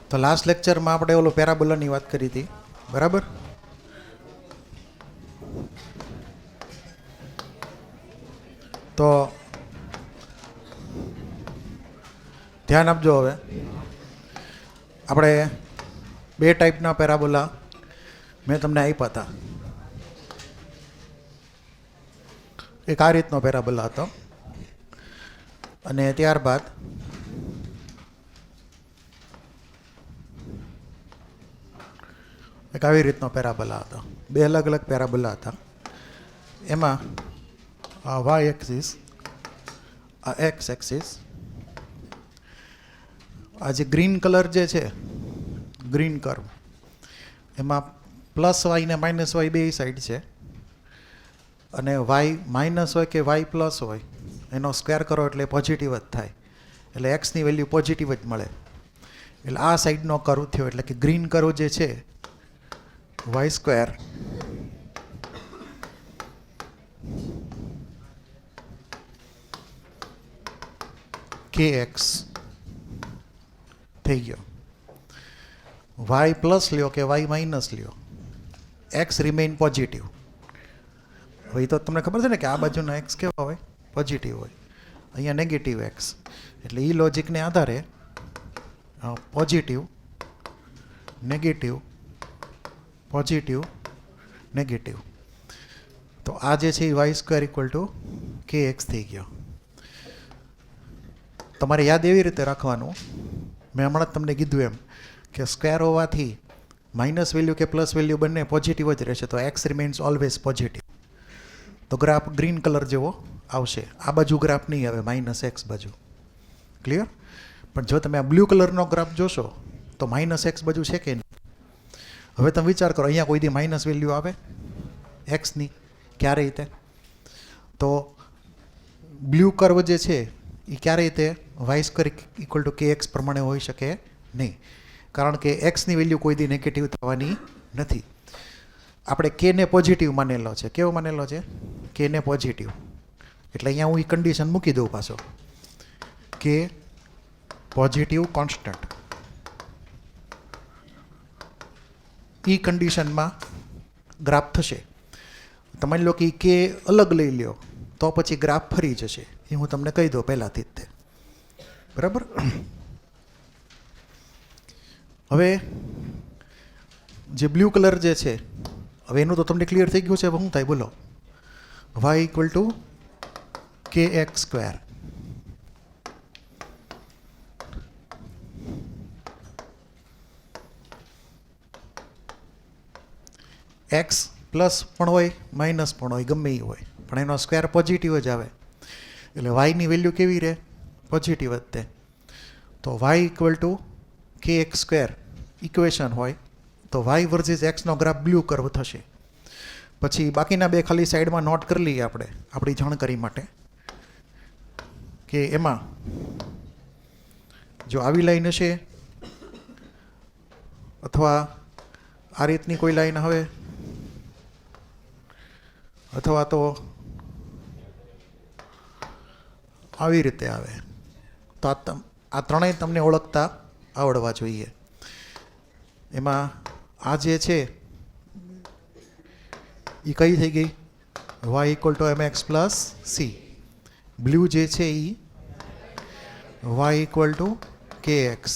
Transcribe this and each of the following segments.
તો લાસ્ટ લેક્ચરમાં આપણે ઓલો પેરાબોલાની વાત કરી હતી, બરાબર? તો ધ્યાન આપજો. હવે આપણે બે ટાઈપના પેરાબોલા મેં તમને આપ્યા હતા. એક આ રીતનો પેરાબોલા હતો અને ત્યારબાદ એક આવી રીતનો પેરાબોલા હતો. બે અલગ અલગ પેરાબોલા હતા. એમાં આ વાય એક્સિસ, આ એક્સ એક્સિસ, આ જે ગ્રીન કલર જે છે, ગ્રીન કર્વ, એમાં પ્લસ વાય ને માઇનસ વાય બે સાઈડ છે. અને વાય માઇનસ હોય કે વાય પ્લસ હોય એનો સ્ક્વેર કરો એટલે પોઝિટિવ જ થાય, એટલે એક્સની વેલ્યુ પોઝિટિવ જ મળે. એટલે આ સાઈડનો કર્વ થયો, એટલે કે ગ્રીન કર્વ જે છે વાય સ્ક્વેર કે એક્સ થઈ ગયો. વાય પ્લસ લ્યો કે વાય માઇનસ લ્યો, એક્સ રિમેઇન પોઝિટિવ. હવે એ તો તમને ખબર છે ને કે આ બાજુના એક્સ કેવા હોય? પોઝિટિવ હોય. અહીંયા નેગેટિવ એક્સ. એટલે એ લોજિકને આધારે પોઝિટિવ, નેગેટિવ, પોઝિટિવ, નેગેટિવ. તો આ જે છે એ વાય સ્ક્વેર ઇક્વલ ટુ કે એક્સ થઈ ગયો. તમારે યાદ એવી રીતે રાખવાનું, મેં હમણાં જ તમને કીધું એમ કે સ્ક્વેર હોવાથી માઇનસ વેલ્યુ કે પ્લસ વેલ્યુ બંને પોઝિટિવ જ રહેશે, તો એક્સ રિમેન્સ ઓલવેઝ પોઝિટિવ. તો ગ્રાફ ગ્રીન કલર જેવો આવશે. આ બાજુ ગ્રાફ નહીં આવે, માઇનસ એક્સ બાજુ. ક્લિયર? પણ જો તમે આ બ્લુ કલરનો ગ્રાફ જોશો તો માઇનસ એક્સ બાજુ છે કે નહીં? હવે તમે વિચાર કરો, અહીંયા કોઈ દી માઇનસ વેલ્યુ આવે એક્સની? ક્યારેય તે? તો બ્લુ કર્વ જે છે એ ક્યારેય તે વાય સ્ક્વેર ઇક્વલ ટુ કે એક્સ પ્રમાણે હોઈ શકે નહીં, કારણ કે એક્સની વેલ્યુ કોઈ દી નેગેટિવ થવાની નથી. આપણે કેને પોઝિટિવ માનેલો છે. કેવો માનેલો છે? કેને પોઝિટિવ. એટલે અહીંયા હું એ કન્ડિશન મૂકી દઉં પાછો, કે પોઝિટિવ કોન્સ્ટન્ટ. એ કન્ડિશનમાં ગ્રાફ થશે. તમે લો કે કે અલગ લઈ લ્યો તો પછી ગ્રાફ ફરી જશે. એ હું તમને કહી દઉં પહેલાંથી જ તે, બરાબર? હવે જે બ્લુ કલર જે છે, હવે એનું તો તમને ક્લિયર થઈ ગયું છે. હવે શું થાય બોલો? વાય ઇક્વલ ટુ કે એક્સ સ્ક્વેર. એક્સ પ્લસ પણ હોય, માઇનસ પણ હોય, ગમે એ હોય, પણ એનો સ્ક્વેર પોઝિટિવ જ આવે. એટલે વાયની વેલ્યુ કેવી રહે? પોઝિટિવ જ તે. તો વાય ઇક્વલ ટુ કે એક્સ સ્ક્વેર ઇક્વેશન હોય તો વાય વર્સિસ એક્સનો ગ્રાફ બ્લુ કર્વ થશે. પછી બાકીના બે ખાલી સાઈડમાં નોટ કરી લઈએ આપણે આપણી જાણકારી માટે, કે એમાં જો આવી લાઈન હશે અથવા આ રીતની કોઈ લાઈન આવે અથવા તો આવી રીતે આવે, તો આ ત્રણેય તમને ઓળખતા આવડવા જોઈએ. એમાં આ જે છે એ કઈ થઈ ગઈ? Y equal to M x plus c. Blue જે છે એ વાય ઇક્વલ ટુ કે એક્સ.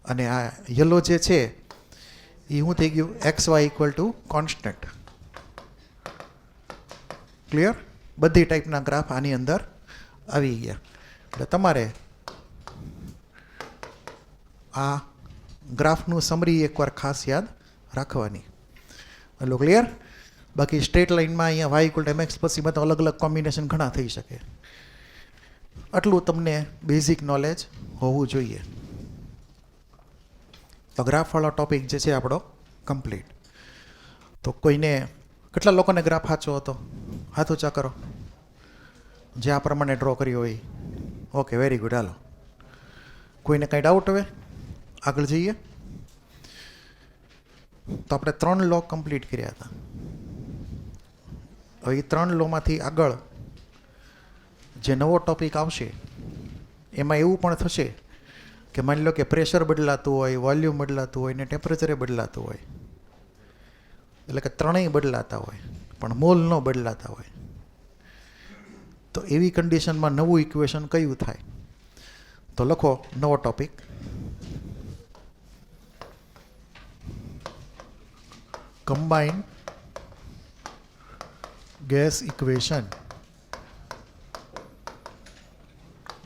અને આ યલો જે છે એ શું થઈ ગયું? X y equal to constant. Clear? બધી ટાઈપના ગ્રાફ આની અંદર આવી ગયા. એટલે તમારે આ ગ્રાફનું સમરી એકવાર ખાસ યાદ રાખવાની. Hello, clear? બાકી સ્ટ્રેટ લાઇનમાં અહીંયા y equal to M x પછી બધા અલગ અલગ કોમ્બિનેશન ઘણા થઈ શકે. આટલું તમને બેઝિક નોલેજ હોવું જોઈએ. તો ગ્રાફવાળો ટોપિક જે છે આપણો કમ્પ્લીટ. તો કોઈને કેટલા લોકોને ગ્રાફ સાચો હતો? હાથ ઊંચા કરો જે આ પ્રમાણે ડ્રો કર્યો હોય. Okay, very good. હાલો, કોઈને કંઈ ડાઉટ? હવે આગળ જઈએ. તો આપણે 3 લો કમ્પ્લીટ કર્યા હતા. હવે એ 3 લોમાંથી આગળ જે નવો ટોપિક આવશે એમાં એવું પણ થશે કે માની લો કે પ્રેશર બદલાતું હોય, વોલ્યુમ બદલાતું હોય ને ટેમ્પરેચરે બદલાતું હોય, એટલે કે ત્રણેય બદલાતા હોય પણ મોલ ન બદલાતા હોય, તો એવી કન્ડિશનમાં નવું ઇક્વેશન કયું થાય? તો લખો નવો ટોપિક, કમ્બાઇન ગેસ ઇક્વેશન,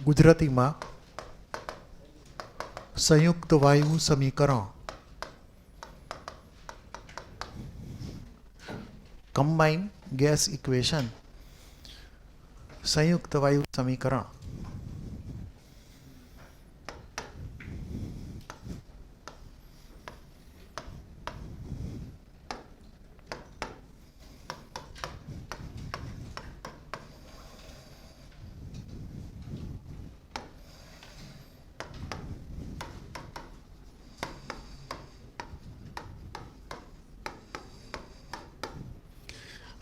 ગુજરાતીમાં સંયુક્ત વાયુ સમીકરણ. કમ્બાઇન ગેસ ઇક્વેશન, સંયુક્ત વાયુ સમીકરણ.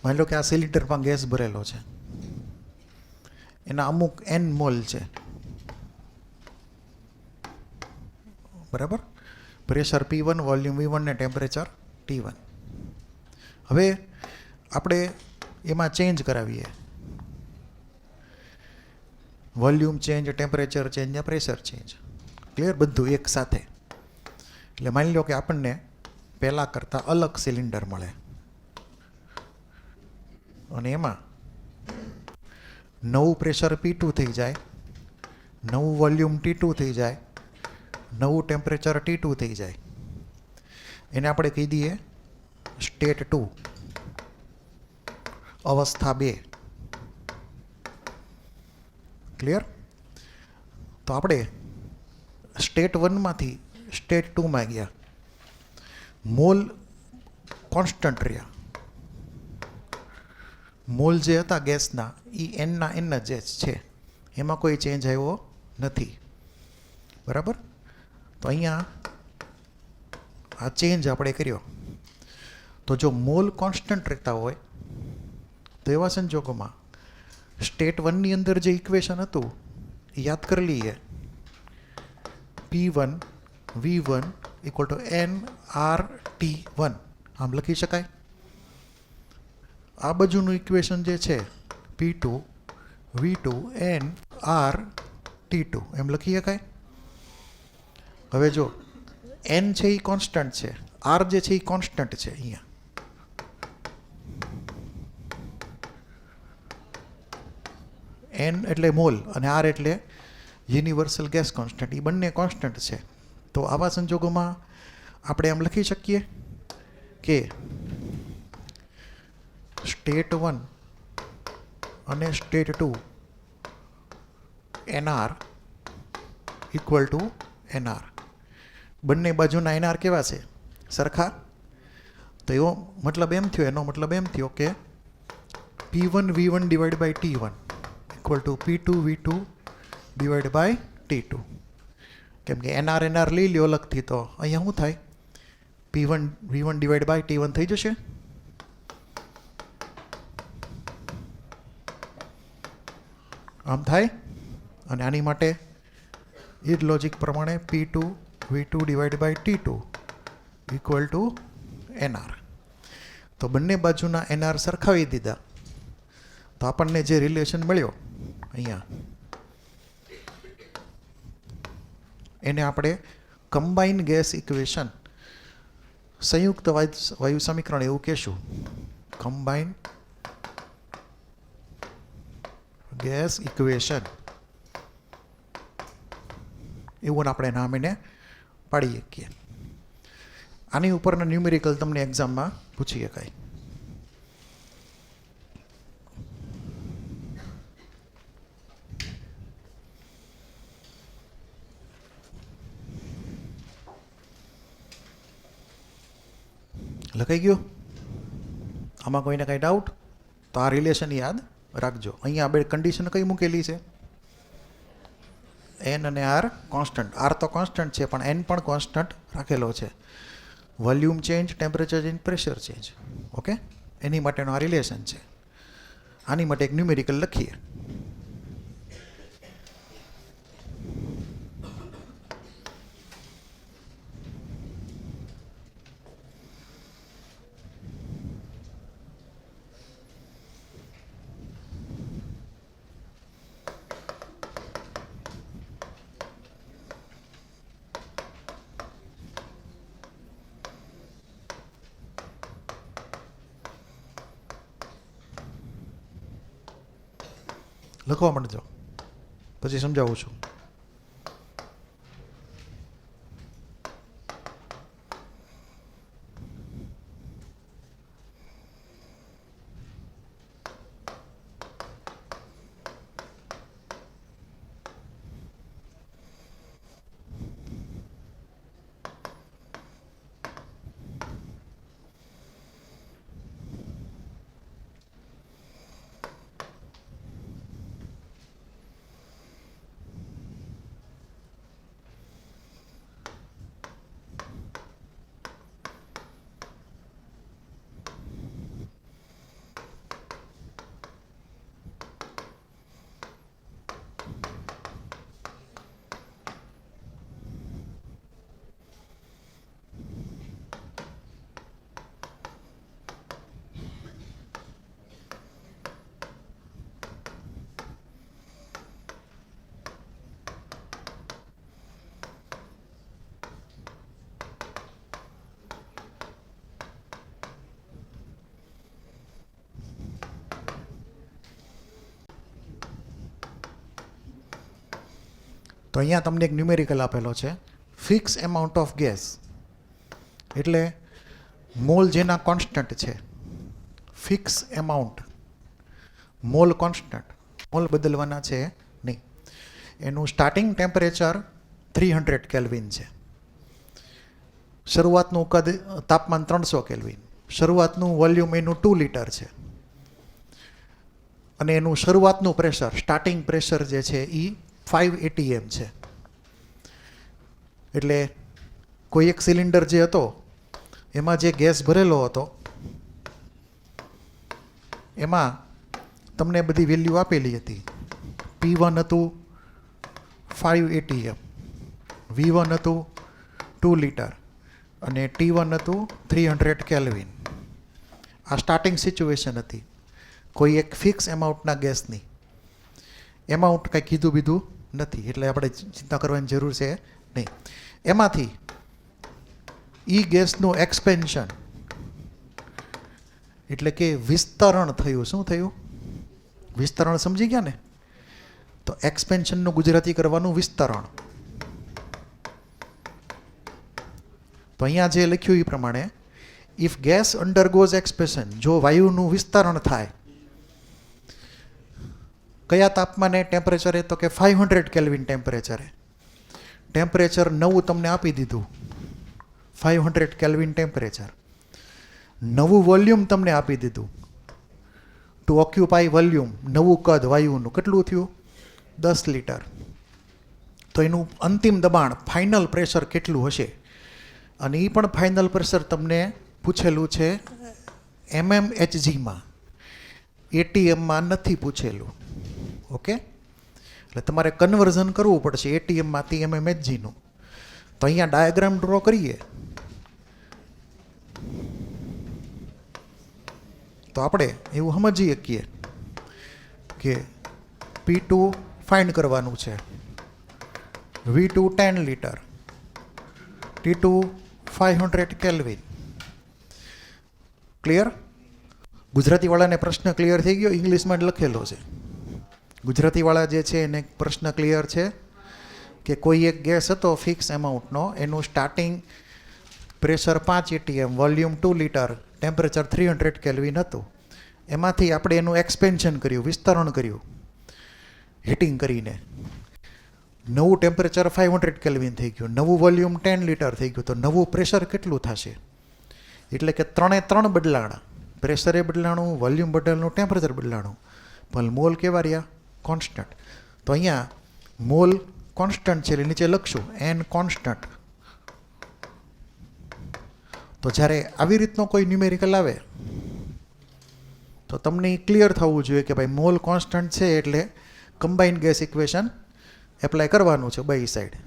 માની લો કે આ સિલિન્ડરમાં ગેસ ભરેલો છે, એના અમુક n મોલ છે, બરાબર? પ્રેશર P1, વોલ્યુમ V1 ને ટેમ્પરેચર T1. હવે આપણે એમાં ચેન્જ કરાવીએ, વોલ્યુમ ચેન્જ, ટેમ્પરેચર ચેન્જ ને પ્રેશર ચેન્જ. ક્લિયર? બધું એક સાથે. એટલે માની લો કે આપણને પહેલાં કરતાં અલગ સિલિન્ડર મળે અને એમાં નવું પ્રેશર P2 થઈ જાય, નવું વોલ્યુમ T2 થઈ જાય, નવું ટેમ્પરેચર T2 થઈ જાય. એને આપણે કહી દઈએ સ્ટેટ 2, અવસ્થા 2. ક્લિયર? તો આપણે સ્ટેટ 1માંથી સ્ટેટ 2માં ગયા, મોલ કોન્સ્ટન્ટ રહ્યા. મોલ જે હતા ગેસના એ એનના એન જ છે, એમાં કોઈ ચેન્જ આવ્યો નથી, બરાબર? તો અહીંયા આ ચેન્જ આપણે કર્યો. તો જો મોલ કોન્સ્ટન્ટ રહેતા હોય તો એવા સંજોગોમાં સ્ટેટ 1ની અંદર જે ઇક્વેશન હતું એ યાદ કરી લઈએ, P1 V1 = nRT1. આમ લખી શકાય. આ બાજુનું ઇક્વેશન જે છે P2 V2 nRT2 એમ લખી શકાય. હવે જો n છે એ કોન્સ્ટન્ટ છે, R જે છે એ કોન્સ્ટન્ટ છે. અહીંયા n એટલે મોલ અને R એટલે યુનિવર્સલ ગેસ કોન્સ્ટન્ટ, એ બંને કોન્સ્ટન્ટ છે. તો આવા સંજોગોમાં આપણે એમ લખી શકીએ કે સ્ટેટ 1 અને સ્ટેટ 2 NR = NR. બંને બાજુના NR કેવા છે? સરખા. તો એવો મતલબ એમ થયો, એનો મતલબ એમ થયો કે P1 V1 / T1 = P2 V2 / T2. કેમ કે NR લઈ લ્યો અલગથી, તો અહીંયા શું થાય? P1 V1 / T1 થઈ જશે. આમ થાય. અને આની માટે એ જ લોજિક પ્રમાણે P2 V2 / T2 = NR. તો બંને બાજુના NR સરખાવી દીધા તો આપણને જે રિલેશન મળ્યો અહીંયા, એને આપણે કમ્બાઇન ગેસ ઇક્વેશન, સંયુક્ત વાયુ સમીકરણ એવું કહેશું. કમ્બાઇન ગેસ ઇક્વેશન એવું આપણે નામ એને પાડી શકીએ. આની ઉપરના ન્યુમેરિકલ તમને એક્ઝામમાં પૂછી શકાય. લખાઈ ગયું? આમાં કોઈને કાંઈ ડાઉટ? તો આ રિલેશન યાદ રાખજો. અહીંયા બે કન્ડિશન કઈ મૂકેલી છે? n અને r કોન્સ્ટન્ટ. r તો કોન્સ્ટન્ટ છે પણ n પણ કોન્સ્ટન્ટ રાખેલો છે. Volume change, temperature change, pressure change. Okay, એની માટેનો આ રિલેશન છે. આની માટે એક ન્યુમેરિકલ લખીએ. લખવા માંડજો, પછી સમજાવું છું. તો અહીંયા તમને એક ન્યુમેરિકલ આપેલો છે, ફિક્સ એમાઉન્ટ ઓફ ગેસ, એટલે મોલ જેના કોન્સ્ટન્ટ છે, fixed amount, mole constant, mole બદલવાના છે નહીં. એનું સ્ટાર્ટિંગ ટેમ્પરેચર 300 કેલ્વિન છે, શરૂઆતનું કદ તાપમાન 300 કેલ્વિન, શરૂઆતનું વોલ્યુમ એનું 2 લીટર છે, અને એનું શરૂઆતનું પ્રેશર, સ્ટાર્ટિંગ પ્રેશર જે છે એ 5 ATM છે. એટલે કોઈ એક સિલિન્ડર જે હતો એમાં જે ગેસ ભરેલો હતો એમાં તમને બધી વેલ્યુ આપેલી હતી. P1 હતું 5 ATM, V1 હતું 2 લીટર અને T1 હતું 300 કેલ્વિન. આ સ્ટાર્ટિંગ સિચ્યુએશન હતી કોઈ એક ફિક્સ એમાઉન્ટના ગેસની. એમાઉન્ટ કંઈ કીધું બીધું નથી, એટલે આપણે ચિંતા કરવાની જરૂર છે નહીં. એમાંથી ઈ ગેસનું એક્સપેન્શન એટલે કે વિસ્તરણ થયું. શું થયું? વિસ્તરણ સમજી ગયા ને? તો એક્સપેન્શનનું ગુજરાતી કરવાનું વિસ્તરણ. તો અહીંયા જે લખ્યું એ પ્રમાણે, ઇફ ગેસ અંડરગોઝ એક્સપેન્શન, જો વાયુનું વિસ્તરણ થાય કયા તાપમાને, ટેમ્પરેચરે, તો કે 500 કેલ્વિન ટેમ્પરેચરે. ટેમ્પરેચર નવું તમને આપી દીધું, 500 કેલ્વિન ટેમ્પરેચર. નવું વોલ્યુમ તમને આપી દીધું, ટુ ઓક્યુપાય વોલ્યુમ, નવું કદ વાયુનું કેટલું થયું? 10 લીટર. તો એનું અંતિમ દબાણ, ફાઇનલ પ્રેશર કેટલું હશે? અને એ પણ ફાઇનલ પ્રેશર તમને પૂછેલું છે mmHgમાં, ATMમાં નથી પૂછેલું. ઓકે, એટલે તમારે કન્વર્ઝન કરવું પડશે ATMમાંથી mmHgનું. તો અહીંયા ડાયાગ્રામ ડ્રો કરીએ તો આપણે એવું સમજી શકીએ કે P2 ફાઇન્ડ કરવાનું છે, V2 10 litre, T2 500 kelvin. Clear? ગુજરાતીવાળાને પ્રશ્ન ક્લિયર થઈ ગયો? ઇંગ્લિશમાં જ લખેલો છે. ગુજરાતીવાળા જે છે એને પ્રશ્ન ક્લિયર છે કે કોઈ એક ગેસ હતો ફિક્સ એમાઉન્ટનો, એનું starting pressure 5 ATM, volume 2 litre, temperature 300 kelvin હતું. એમાંથી આપણે એનું એક્સપેન્શન કર્યું, વિસ્તરણ કર્યું હીટિંગ કરીને. નવું ટેમ્પરેચર 500 કેલ્વિન થઈ ગયું, નવું વોલ્યુમ 10 લીટર થઈ ગયું. તો નવું પ્રેશર કેટલું થશે? એટલે કે 3 બદલાણા, પ્રેશરે બદલાણું, વોલ્યુમ બદલાણું, ટેમ્પરેચર બદલાણું, પણ મોલ કેવા રહ્યા? કોન્સ્ટન્ટ. તો અહીંયા મોલ કોન્સ્ટન્ટ છે એટલે નીચે લખશું n કોન્સ્ટન્ટ. તો જ્યારે આવી રીતનો કોઈ ન્યુમેરિકલ આવે તો તમને ક્લિયર થવું જોઈએ કે ભાઈ મોલ કોન્સ્ટન્ટ છે એટલે કમ્બાઇન્ડ ગેસ ઇક્વેશન એપ્લાય કરવાનું છે બે સાઈડ.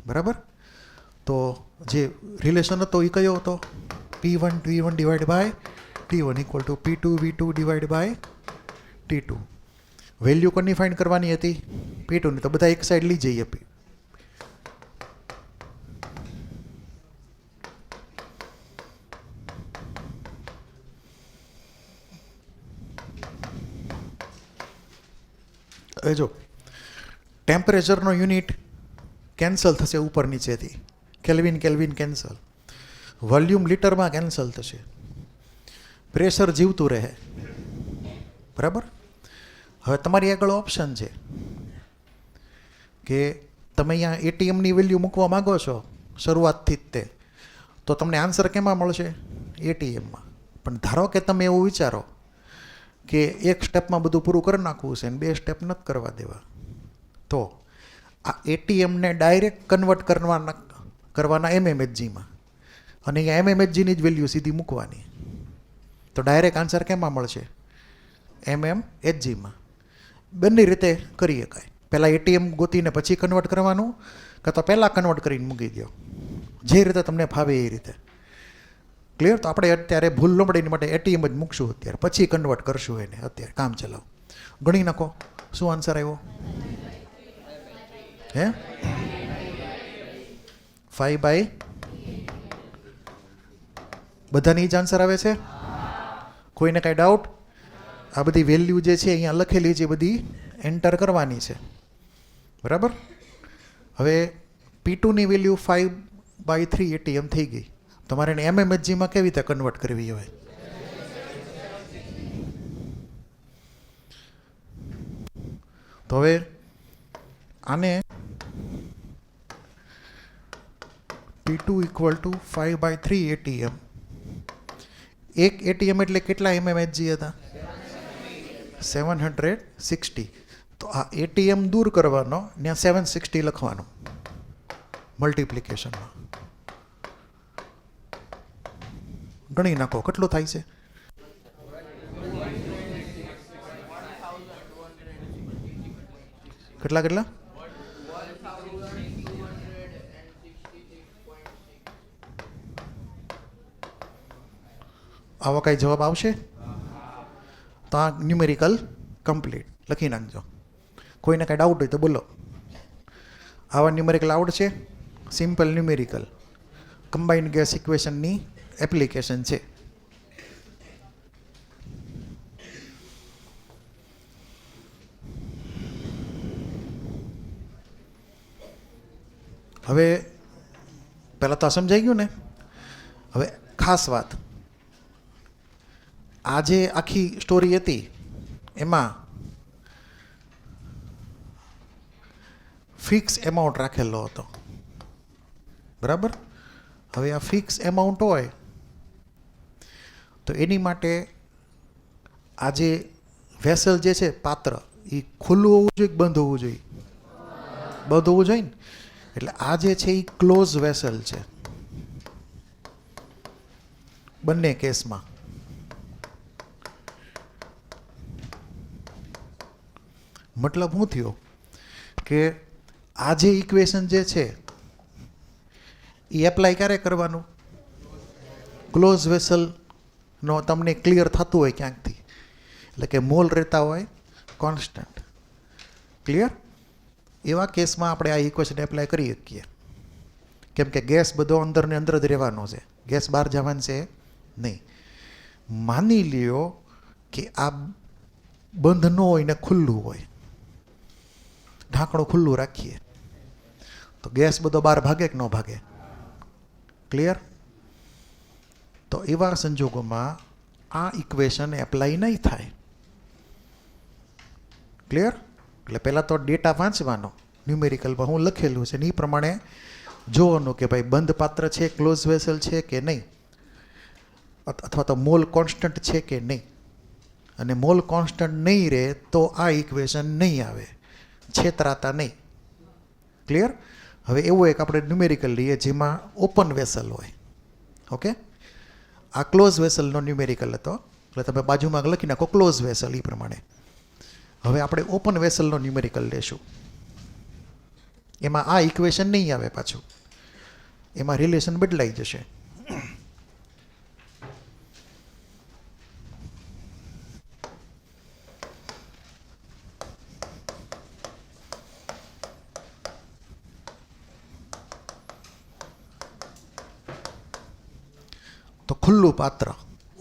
બરાબર? તો જે રિલેશન હતો એ કયો હતો? P1 V1 divide by T1 equal to P2 V2 divide by T2. Value કોની ફાઇન્ડ કરવાની હતી? P2 ની. તો બધા એક સાઈડ લઈ જઈએ. હવે જો ટેમ્પરેચરનો યુનિટ કેન્સલ થશે ઉપર નીચેથી, કેલ્વિન કેલ્વિન કેન્સલ, વોલ્યુમ લીટરમાં કેન્સલ થશે, પ્રેશર જીવતું રહે. બરાબર. હવે તમારી આગળ ઓપ્શન છે કે તમે અહીંયા એટીએમની વેલ્યુ મૂકવા માગો છો શરૂઆતથી જ તે, તો તમને આન્સર કેમાં મળશે? એટીએમમાં. પણ ધારો કે તમે એવું વિચારો કે એક સ્ટેપમાં બધું પૂરું કરી નાખવું છે અને 2 સ્ટેપ નથી કરવા દેવા, તો આ એટીએમને ડાયરેક્ટ કન્વર્ટ કરવાના એમએમએચજીમાં, અને અહીંયા એમએમએચજીની જ વેલ્યુ સીધી મૂકવાની, તો ડાયરેક્ટ આન્સર કેમાં મળશે? એમએમએચજીમાં. બંને રીતે કરી શકાય. પહેલાં એટીએમ ગોતીને પછી કન્વર્ટ કરવાનું, કાં તો પહેલાં કન્વર્ટ કરીને મૂકી દો, જે રીતે તમને ફાવે એ રીતે. ક્લિયર? તો આપણે અત્યારે ભૂલ ન પડે એની માટે એટીએમ જ મૂકશું અત્યારે, પછી કન્વર્ટ કરશું એને. અત્યારે કામ ચલાવો, ગણી નાખો શું આન્સર આવ્યો? હે 5/, બધાની જ આન્સર આવે છે? કોઈને કાંઈ ડાઉટ? આ બધી વેલ્યુ જે છે અહીંયા લખેલી છે બધી એન્ટર કરવાની છે. બરાબર. હવે P2ની વેલ્યુ 5/3 એટીએમ થઈ ગઈ. તમારે એને એમએમએચજીમાં કેવી રીતે કન્વર્ટ કરવી હોય? તો હવે આને P2 = 5/3 એટીએમ. એક એટીએમ એટલે કેટલા એમએમએચજી હતા? 760. તો આ એટીએમ દૂર કરવાનો, ત્યાં 760 લખવાનું મલ્ટિપ્લિકેશનમાં. ગણી નાખો કેટલું થાય છે? કેટલા? આવો કાંઈ જવાબ આવશે? તો આ ન્યુમેરિકલ કમ્પ્લીટ લખી નાખજો. કોઈને કાંઈ ડાઉટ હોય તો બોલો. આવા ન્યુમેરિકલ આવડશે? સિમ્પલ ન્યુમેરિકલ કમ્બાઇન્ડ ગેસ ઇક્વેશનની એપ્લિકેશન છે. હવે પહેલાં તો સમજાઈ ગયું ને? હવે ખાસ વાત, આ જે આખી સ્ટોરી હતી એમાં ફિક્સ એમાઉન્ટ રાખેલો હતો. બરાબર. હવે આ ફિક્સ એમાઉન્ટ હોય તો એની માટે આ જે વેસલ જે છે પાત્ર, એ ખુલ્લું હોવું જોઈએ કે બંધ હોવું જોઈએ? બંધ હોવું જોઈએ ને. એટલે આ જે છે એ ક્લોઝ વેસલ છે બંને કેસમાં. મતલબ શું થયો કે આ જે ઇક્વેશન જે છે એ એપ્લાય ક્યારે કરવાનું? ક્લોઝ વેસલનો તમને ક્લિયર થતું હોય ક્યાંકથી, એટલે કે મોલ રહેતા હોય કોન્સ્ટન્ટ. ક્લિયર? એવા કેસમાં આપણે આ ઇક્વેશન એપ્લાય કરી શકીએ, કેમ કે ગેસ બધો અંદર ને અંદર જ રહેવાનો છે, ગેસ બહાર જવાનું છે નહીં. માની લ્યો કે આ બંધ ન હોય ને ખુલ્લું હોય, ઢાંકણું ખુલ્લું રાખીએ તો ગેસ બધો બહાર ભાગે કે ન ભાગે? ક્લિયર? તો એવા સંજોગોમાં આ ઇક્વેશન એપ્લાય નહીં થાય. ક્લિયર? એટલે પહેલાં તો ડેટા વાંચવાનો, ન્યુમેરિકલમાં હું લખેલું છે ને એ પ્રમાણે જોવાનું કે ભાઈ બંધ પાત્ર છે, ક્લોઝ વેસલ છે કે નહીં, અથવા તો મોલ કોન્સ્ટન્ટ છે કે નહીં. અને મોલ કોન્સ્ટન્ટ નહીં રહે તો આ ઇક્વેશન નહીં આવે, છેતરાતા નહીં. ક્લિયર? હવે એવું એક આપણે ન્યુમેરિકલ લઈએ જેમાં ઓપન વેસલ હોય. ઓકે, આ ક્લોઝ વેસલનો ન્યુમેરિકલ હતો, એટલે તમે બાજુમાં લખી નાખો ક્લોઝ વેસલ એ પ્રમાણે. હવે આપણે ઓપન વેસલનો ન્યુમેરિકલ લેશું. એમાં આ ઇક્વેશન નહીં આવે પાછું, એમાં રિલેશન બદલાઈ જશે. તો ખુલ્લું પાત્ર,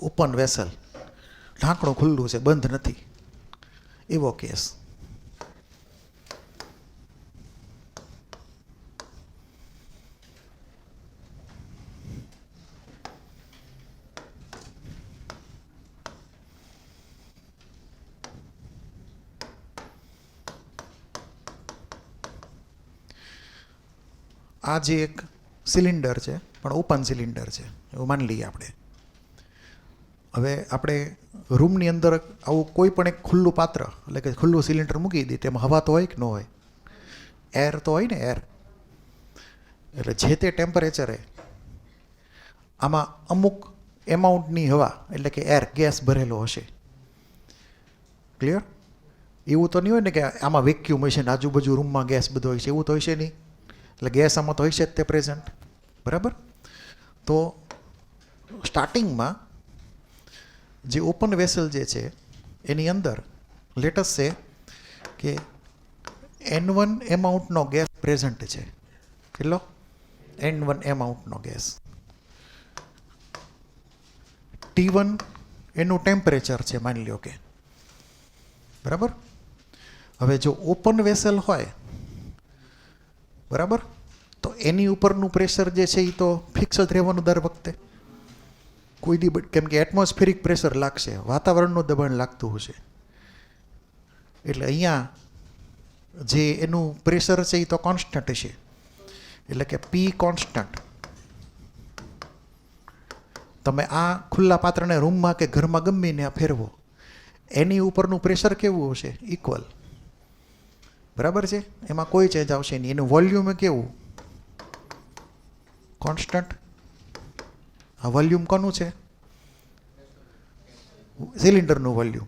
ઓપન વેસલ, ઢાંકણું ખુલ્લું છે, બંધ નથી, એવો કેસ. આ જે એક સિલિન્ડર છે પણ ઓપન સિલિન્ડર છે એવું માની લઈએ આપણે. હવે આપણે રૂમની અંદર આવું કોઈ પણ એક ખુલ્લું પાત્ર એટલે કે ખુલ્લું સિલિન્ડર મૂકી દઈએ તેમાં હવા તો હોય કે ન હોય? એર તો હોય ને, એર. એટલે જે તે ટેમ્પરેચરે આમાં અમુક એમાઉન્ટની હવા એટલે કે એર ગેસ ભરેલો હશે. ક્લિયર? એવું તો નહીં હોય ને કે આમાં વેક્યુમ હશે ને આજુબાજુ રૂમમાં ગેસ બધો હોય છે, એવું તો હશે નહીં. એટલે ગેસ આમાં તો હશે જ તે પ્રેઝન્ટ. બરાબર? તો સ્ટાર્ટિંગમાં જે ઓપન વેસલ જે છે એની અંદર લેટસ છે કે N1 એમાઉન્ટનો ગેસ પ્રેઝન્ટ છે. કેટલો? N1 એમાઉન્ટનો gas. T1 એનું ટેમ્પરેચર છે માની લો કે. બરાબર? હવે જો ઓપન વેસલ હોય, બરાબર, તો એની ઉપરનું પ્રેશર જે છે એ તો ફિક્સ જ રહેવાનું દર વખતે. કોઈ દી, કેમ કે એટમોસ્ફેરિક પ્રેશર લાગશે, વાતાવરણનું દબાણ લાગતું હશે. એટલે અહીંયા જે એનું પ્રેશર છે એ તો કોન્સ્ટન્ટ હશે. એટલે કે P કોન્સ્ટન્ટ. તમે આ ખુલ્લા પાત્રને રૂમમાં કે ઘરમાં ગમીને આ ફેરવો, એની ઉપરનું પ્રેશર કેવું હશે? ઇક્વલ. બરાબર છે? એમાં કોઈ ચેન્જ આવશે નહીં. એનું વોલ્યુમ કેવું? કોન્સ્ટન્ટ. આ વોલ્યુમ કોનું છે? સિલિન્ડરનું વોલ્યુમ.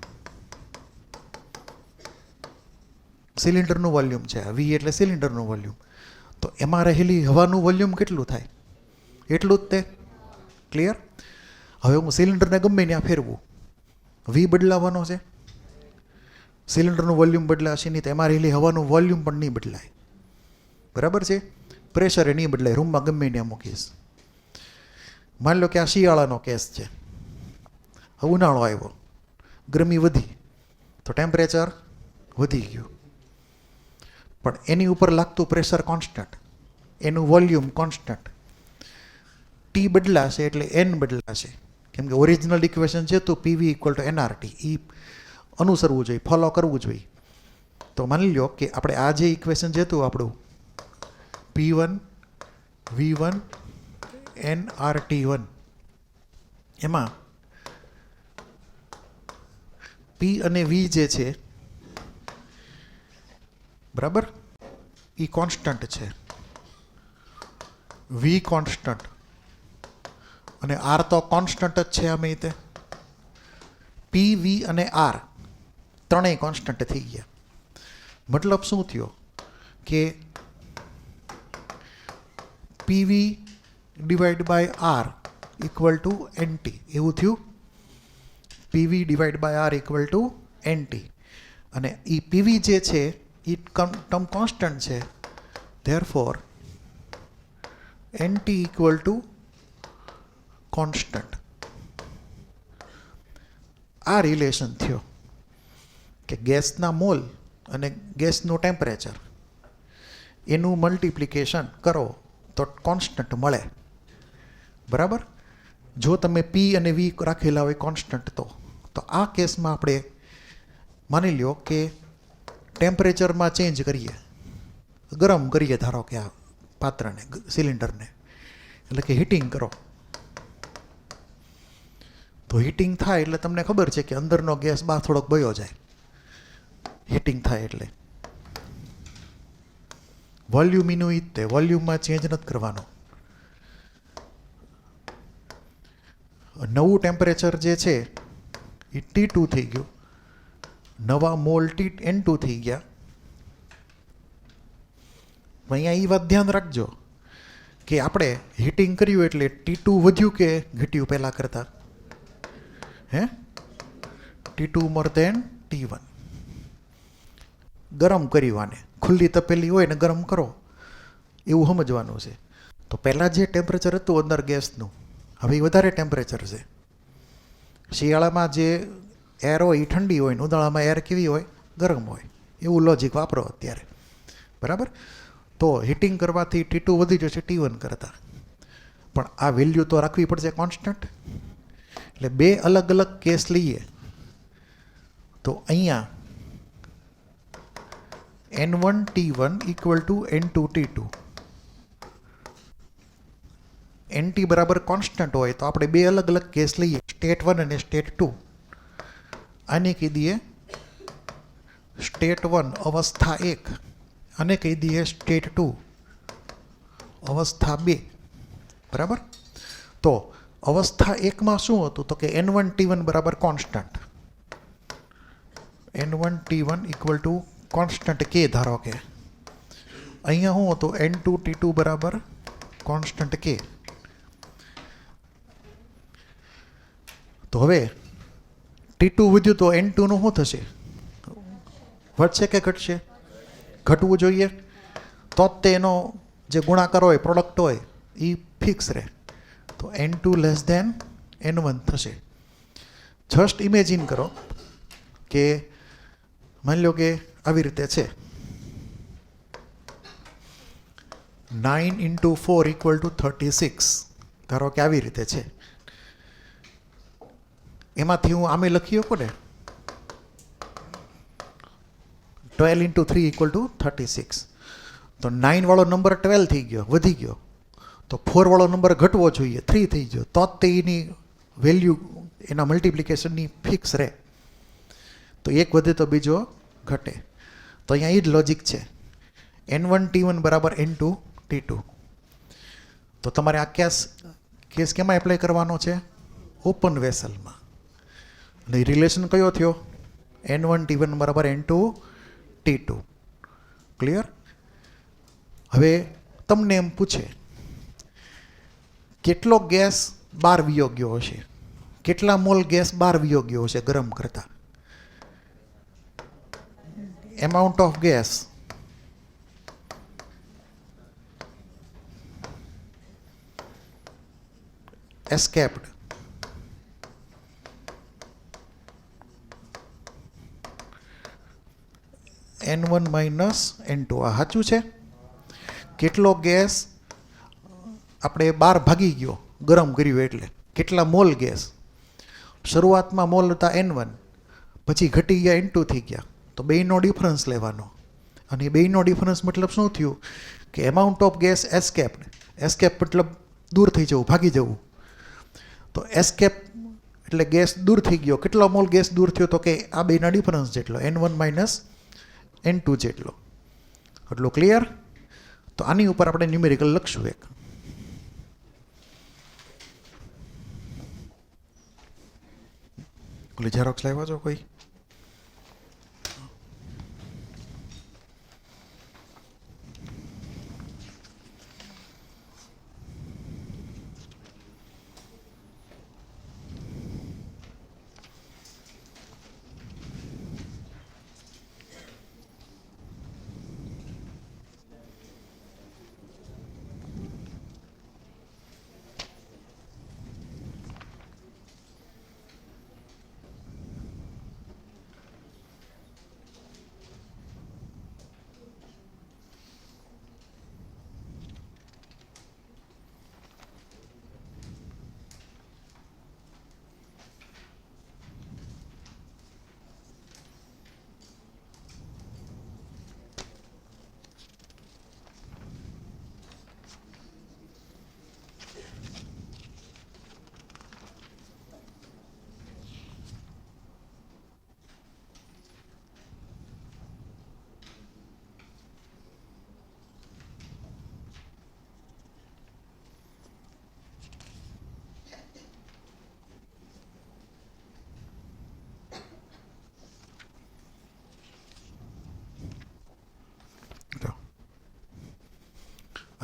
સિલિન્ડરનું વોલ્યુમ છે. V એટલે સિલિન્ડરનું વોલ્યુમ. તો એમાં રહેલી હવાનું વોલ્યુમ કેટલું થાય? એટલું જ તે. ક્લિયર? હવે હું સિલિન્ડરને ગમે ત્યાં ફેરવું, V બદલાવાનો છે, સિલિન્ડરનું વોલ્યુમ બદલાશે નહીં, તો એમાં રહેલી હવાનું વોલ્યુમ પણ નહીં બદલાય. બરાબર છે? પ્રેશર એ નહીં બદલાય. રૂમમાં ગમે ત્યાં મૂકીશ. માની લો કે આ શિયાળાનો કેસ છે. હવે ઉનાળો આવ્યો, ગરમી વધી, તો ટેમ્પરેચર વધી ગયું. પણ એની ઉપર લાગતું પ્રેશર કોન્સ્ટન્ટ, એનું વોલ્યુમ કોન્સ્ટન્ટ. T બદલાશે એટલે N બદલાશે. કેમ કે ઓરિજિનલ ઇક્વેશન છે તો PV = nRT. એ અનુસરવું જોઈએ, ફોલો કરવું જોઈએ. તો માની લો કે આપણે આ જે ઇક્વેશન છે હતું આપણું P1 V1 nRT1, એમાં P અને V જે છે, બરાબર, એ કોન્સ્ટન્ટ છે. V કોન્સ્ટન્ટ અને R તો કોન્સ્ટન્ટ જ છે. આમે તે P, V અને R ત્રણેય કોન્સ્ટન્ટ થઈ ગયા. મતલબ શું થયો કે PV / R = NT. એવું થયું. PV / R = NT. અને એ PV જે છે એ ટર્મ કોન્સ્ટન્ટ છે. Therefore NT = constant. આ રિલેશન થયો કે ગેસના મોલ અને ગેસનું ટેમ્પરેચર એનું મલ્ટિપ્લિકેશન કરો તો કોન્સ્ટન્ટ મળે. બરાબર? જો તમે P અને V રાખેલા હોય કોન્સ્ટન્ટ, તો આ કેસમાં આપણે માની લો કે ટેમ્પરેચરમાં ચેન્જ કરીએ, ગરમ કરીએ, ધારો કે આ પાત્રને, સિલિન્ડરને, એટલે કે હીટિંગ કરો. તો હીટિંગ થાય એટલે તમને ખબર છે કે અંદરનો ગેસ બહાર થોડોક વયો જાય. હીટિંગ થાય એટલે વોલ્યુમ એનું ઈ જ તે, વોલ્યુમમાં ચેન્જ નથી કરવાનો. નવું ટેમ્પરેચર જે છે એ T2 થઈ ગયું, નવા મોલ N2 થઈ ગયા. અહીંયા એ વાત ધ્યાન રાખજો કે આપણે હીટિંગ કર્યું એટલે T2 વધ્યું કે ઘટ્યું પહેલાં કરતાં? T2 more than T1. ગરમ કર્યું, આને ખુલ્લી તપેલી હોય ને ગરમ કરો એવું સમજવાનું છે. તો પહેલાં જે ટેમ્પરેચર હતું અંદર ગેસનું, હવે વધારે ટેમ્પરેચર છે. શિયાળામાં જે એર હોય એ ઠંડી હોય ને ઉનાળામાં એર કેવી હોય? ગરમ હોય. એવું લોજિક વાપરો અત્યારે. બરાબર? તો હીટિંગ કરવાથી T2 વધી જશે T1 કરતાં. પણ આ વેલ્યુ તો રાખવી પડશે કોન્સ્ટન્ટ. એટલે બે અલગ અલગ કેસ લઈએ તો અહીંયા N1 T1 = N2 T2. એનટી બરાબર કોન્સ્ટન્ટ હોય તો આપણે બે અલગ અલગ કેસ લઈએ, સ્ટેટ 1 અને સ્ટેટ 2. આને કહી દઈએ સ્ટેટ 1 અવસ્થા 1 અને કહી દઈએ સ્ટેટ 2 અવસ્થા 2. બરાબર. તો અવસ્થા 1માં શું હતું તો કે N1 T1 બરાબર constant, N1 T1 equal to constant કે ધારો કે અહીંયા શું હતું N2 T2 બરાબર કોન્સ્ટન્ટ કે. તો હવે T2 વધ્યું તો N2 નું શું થશે, વધશે કે ઘટશે? ઘટવું જોઈએ. તો જ તેનો જે ગુણાકાર હોય પ્રોડક્ટ હોય એ ફિક્સ રહે. તો N2 લેસ ધેન N1 થશે. જસ્ટ ઇમેજિન કરો કે માની લો કે આવી રીતે છે 9 into 4 equal to 36. ધારો કે આવી રીતે છે. એમાંથી હું આમે લખી શકું ને 12 into 3 equal to 36. તો 9 વાળો નંબર 12 થઈ ગયો, વધી ગયો. તો 4 વાળો નંબર ઘટવો જોઈએ, 3 થઈ ગયો. તો જ તેની વેલ્યુ એના મલ્ટિપ્લિકેશનની ફિક્સ રહે. તો એક વધે તો બીજો ઘટે. તો અહીંયા એ જ લોજિક છે. N1 T1 બરાબર N2 T2. તો તમારે આ કેસ કેમાં એપ્લાય કરવાનો છે? ઓપન વેસલમાં. અને રિલેશન કયો થયો? N1 T1 બરાબર N2 T2. ક્લિયર? હવે તમને એમ પૂછે કેટલો ગેસ બહાર વિયો ગયો હશે, કેટલા મોલ ગેસ બહાર વિયો ગયો હશે ગરમ કરતા? amount of gas escaped N1 minus N2. આ સાચું છે. કેટલો ગેસ આપણે બહાર ભાગી ગયો ગરમ કર્યું એટલે કેટલા મોલ ગેસ? શરૂઆતમાં મોલ હતા N1, પછી ઘટી ગયા N2 થઈ ગયા. તો બેયનો ડિફરન્સ લેવાનો. અને બેયનો ડિફરન્સ મતલબ શું થયું કે એમાઉન્ટ ઓફ ગેસ એસ્કેપ્ડ. એસ્કેપ મતલબ દૂર થઈ જવું, ભાગી જવું. તો એસ્કેપ એટલે ગેસ દૂર થઈ ગયો. કેટલો મોલ ગેસ દૂર થયો તો કે આ બેના ડિફરન્સ જેટલો, N1 minus N2 જેટલો. એટલું ક્લિયર? તો આની ઉપર આપણે ન્યુમેરિકલ લખશું એક. ઓલી ઝેરોક્સ લાવ્યા છો કોઈ?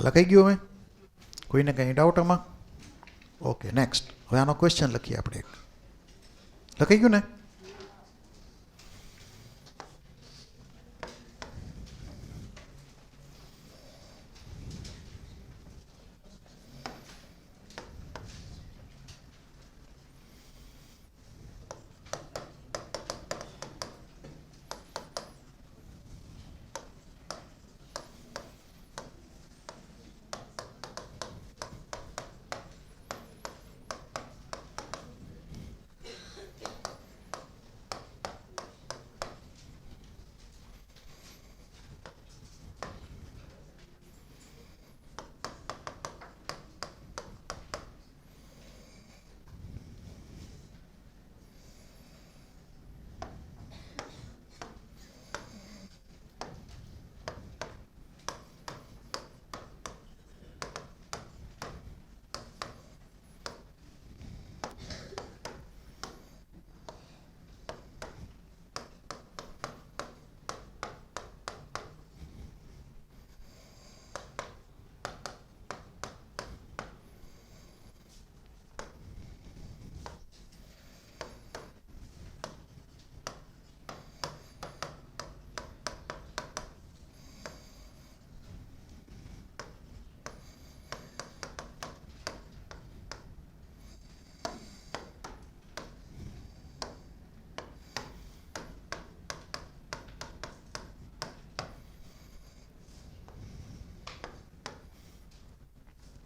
લખાઈ ગયું હવે? કોઈને કંઈ ડાઉટ આમાં? Okay, next. હવે આનો ક્વેશ્ચન લખીએ આપણે. લખાઈ ગયું ને?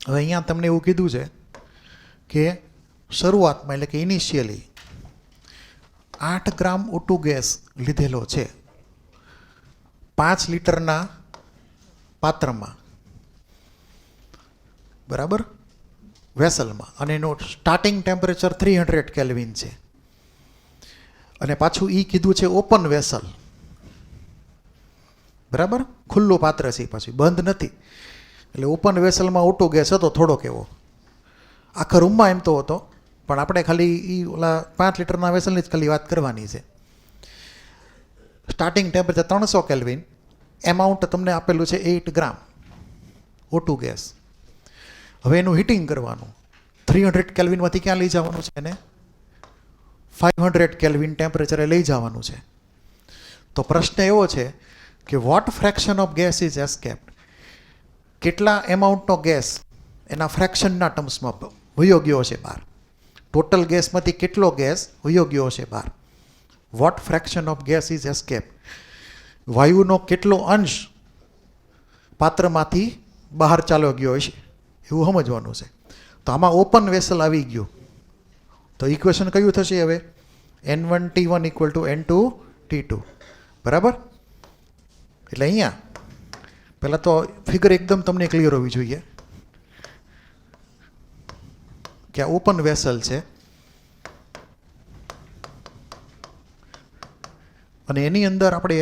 હવે અહીંયા તમને એવું કીધું છે કે શરૂઆતમાં એટલે કે ઇનિશિયલી 8 ગ્રામ O2 ગેસ લીધેલો છે 5 લિટરના પાત્રમાં, બરાબર, વેસલમાં, અને એનું સ્ટાર્ટિંગ ટેમ્પરેચર 300 કેલ્વિન છે. અને પાછું એ કીધું છે ઓપન વેસલ, બરાબર, ખુલ્લું પાત્ર છે, પાછું બંધ નથી. એટલે ઓપન વેસલમાં O2 ગેસ હતો થોડોક એવો, આખા રૂમમાં એમ તો હતો, પણ આપણે ખાલી એ ઓલા 5 લિટરના વેસલની જ ખાલી વાત કરવાની છે. સ્ટાર્ટિંગ ટેમ્પરેચર 300 કેલ્વિન, એમાઉન્ટ તમને આપેલું છે 8 ગ્રામ O2 ગેસ. હવે એનું હીટિંગ કરવાનું, 300 કેલ્વિનમાંથી ક્યાં લઈ જવાનું છે એને 500 કેલ્વિન ટેમ્પરેચરે લઈ જવાનું છે. તો પ્રશ્ન એવો છે કે what fraction of gas is escaped, કેટલા એમાઉન્ટનો ગેસ એના ફ્રેક્શનના ટર્મ્સમાં વયો ગયો છે બહાર, ટોટલ ગેસમાંથી કેટલો ગેસ વયો ગયો છે બહાર. What fraction of gas is escaped, વાયુનો કેટલો અંશ પાત્રમાંથી બહાર ચાલ્યો ગયો છે એવું સમજવાનું છે. તો આમાં ઓપન વેસલ આવી ગયું, તો ઇક્વેશન કયું થશે હવે, N1T1 = N2T2, બરાબર. એટલે અહીંયા પહેલાં તો ફિગર એકદમ તમને ક્લિયર હોવી જોઈએ કે આ ઓપન વેસલ છે અને એની અંદર આપણે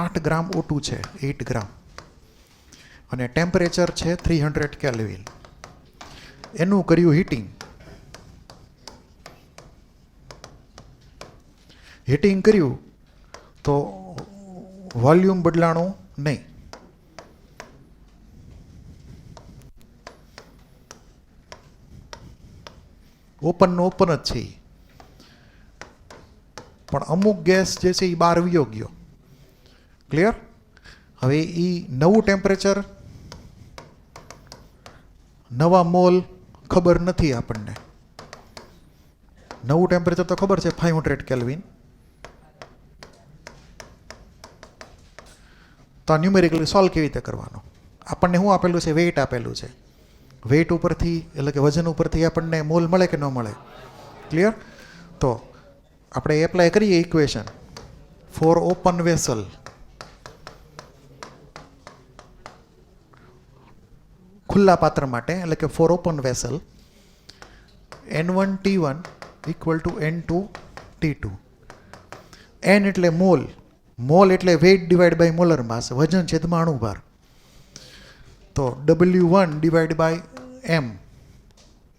8 ગ્રામ O2 છે, 8 ગ્રામ, અને ટેમ્પરેચર છે 300 કેલ્વિન. એનું કર્યું હીટિંગ. હીટિંગ કર્યું તો વોલ્યુમ બદલાણું નહીં. ઓપનનો ઓપન જ છે, પણ અમુક ગેસ જે છે એ બહાર વયો ગયો. ક્લિયર. હવે એ નવું ટેમ્પરેચર, નવા મોલ ખબર નથી આપણને. નવું ટેમ્પરેચર તો ખબર છે 500 કેલ્વિન. તો આ ન્યુમેરિકલી સોલ્વ કેવી રીતે કરવાનો, આપણને શું આપેલું છે, વેઇટ આપેલું છે. વેઇટ ઉપરથી એટલે કે વજન ઉપરથી આપણને મોલ મળે કે ન મળે. ક્લિયર. તો આપણે એપ્લાય કરીએ ઇક્વેશન ફોર ઓપન વેસલ. ખુલ્લા પાત્ર માટે એટલે કે for open vessel N1T1 = N2T2. N એટલે મોલ, મોલ એટલે weight divide by molar mass, વજન છેદમાં અણુભાર. તો W1 / M,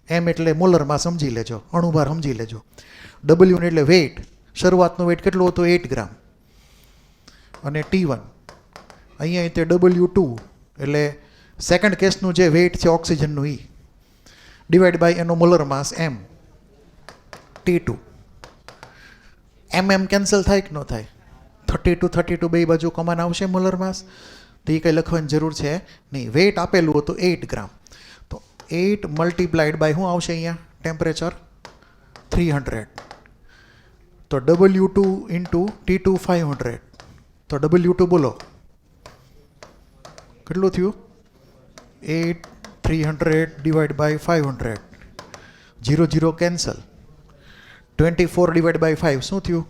M એટલે મોલર માસ સમજી લેજો, અણુભાર સમજી લેજો. W એટલે વેઇટ, શરૂઆતનું વેઇટ કેટલું હતું 8 ગ્રામ, અને T1 અહીંયા તે W2 એટલે સેકન્ડ કેસનું જે વેઇટ છે ઓક્સિજનનું એ, ડિવાઈડ બાય એનો molar mass M, T2. MM cancel થાય કે ન થાય, 32 બે બાજુ કોમન આવશે મોલર માસ, તો એ કંઈ લખવાની જરૂર છે નહીં. વેઇટ આપેલું હતું 8 ગ્રામ, તો 8 મલ્ટીપ્લાઈડ બાય શું આવશે અહીંયા ટેમ્પરેચર 300. તો W2 × T2 500. તો W2 બોલો કેટલું થયું, 8 300 divide by 500, 0 0 cancel, 24 divide by 5 શું થયું,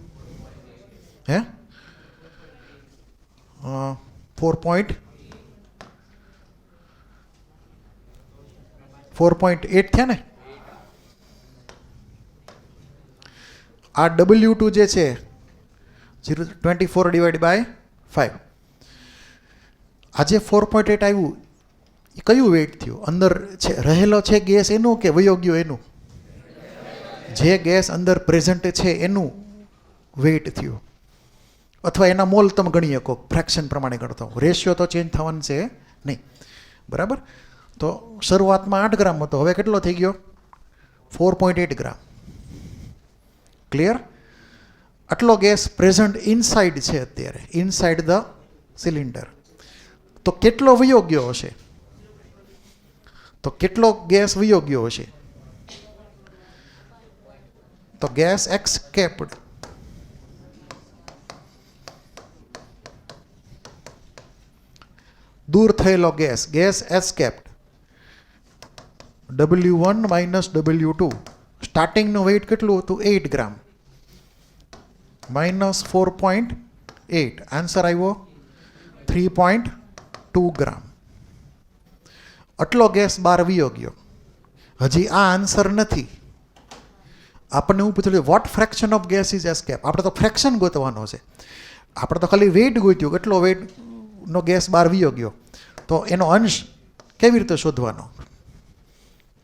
હે 4.8 થયા ને. આ W2 જે છે 24 ડિવાઈડ બાય 5, આજે 4.8 આવ્યું એ કયું વેઇટ થયું, અંદર છે રહેલો છે ગેસ એનું કે વયો ગયો એનું, જે ગેસ અંદર પ્રેઝન્ટ છે એનું વેઇટ થયું, અથવા એના મોલ તમે ગણી શકો, ફ્રેક્શન પ્રમાણે ગણતો, રેશિયો તો ચેન્જ થવાનું છે નહીં. બરાબર. તો શરૂઆતમાં 8 ગ્રામ હતો, હવે કેટલો થઈ ગયો 4.8 ગ્રામ. ક્લિયર. આટલો ગેસ પ્રેઝન્ટ ઇનસાઇડ છે અત્યારે, ઇનસાઇડ ધ સિલિન્ડર. તો કેટલો વયો ગયો હશે, તો કેટલો ગેસ વયો ગયો હશે, તો ગેસ એસ્કેપ્ડ, દૂર થયેલો gas, gas escaped W1 minus W2. સ્ટાર્ટિંગનું વેઇટ કેટલું હતું? 8 ગ્રામ માઇનસ 4.8. આન્સર આવ્યો 3.2 ગ્રામ. આટલો ગેસ બહાર વયો ગયો. હજી આ આન્સર નથી. આપણને હું પૂછ્યું what fraction of gas is escape. આપણે તો ફ્રેક્શન ગોતવાનો છે. આપણે તો ખાલી વેઇટ ગોત્યું, કેટલો વેઇટનો ગેસ બહાર વયો ગયો. તો એનો અંશ કેવી રીતે શોધવાનો?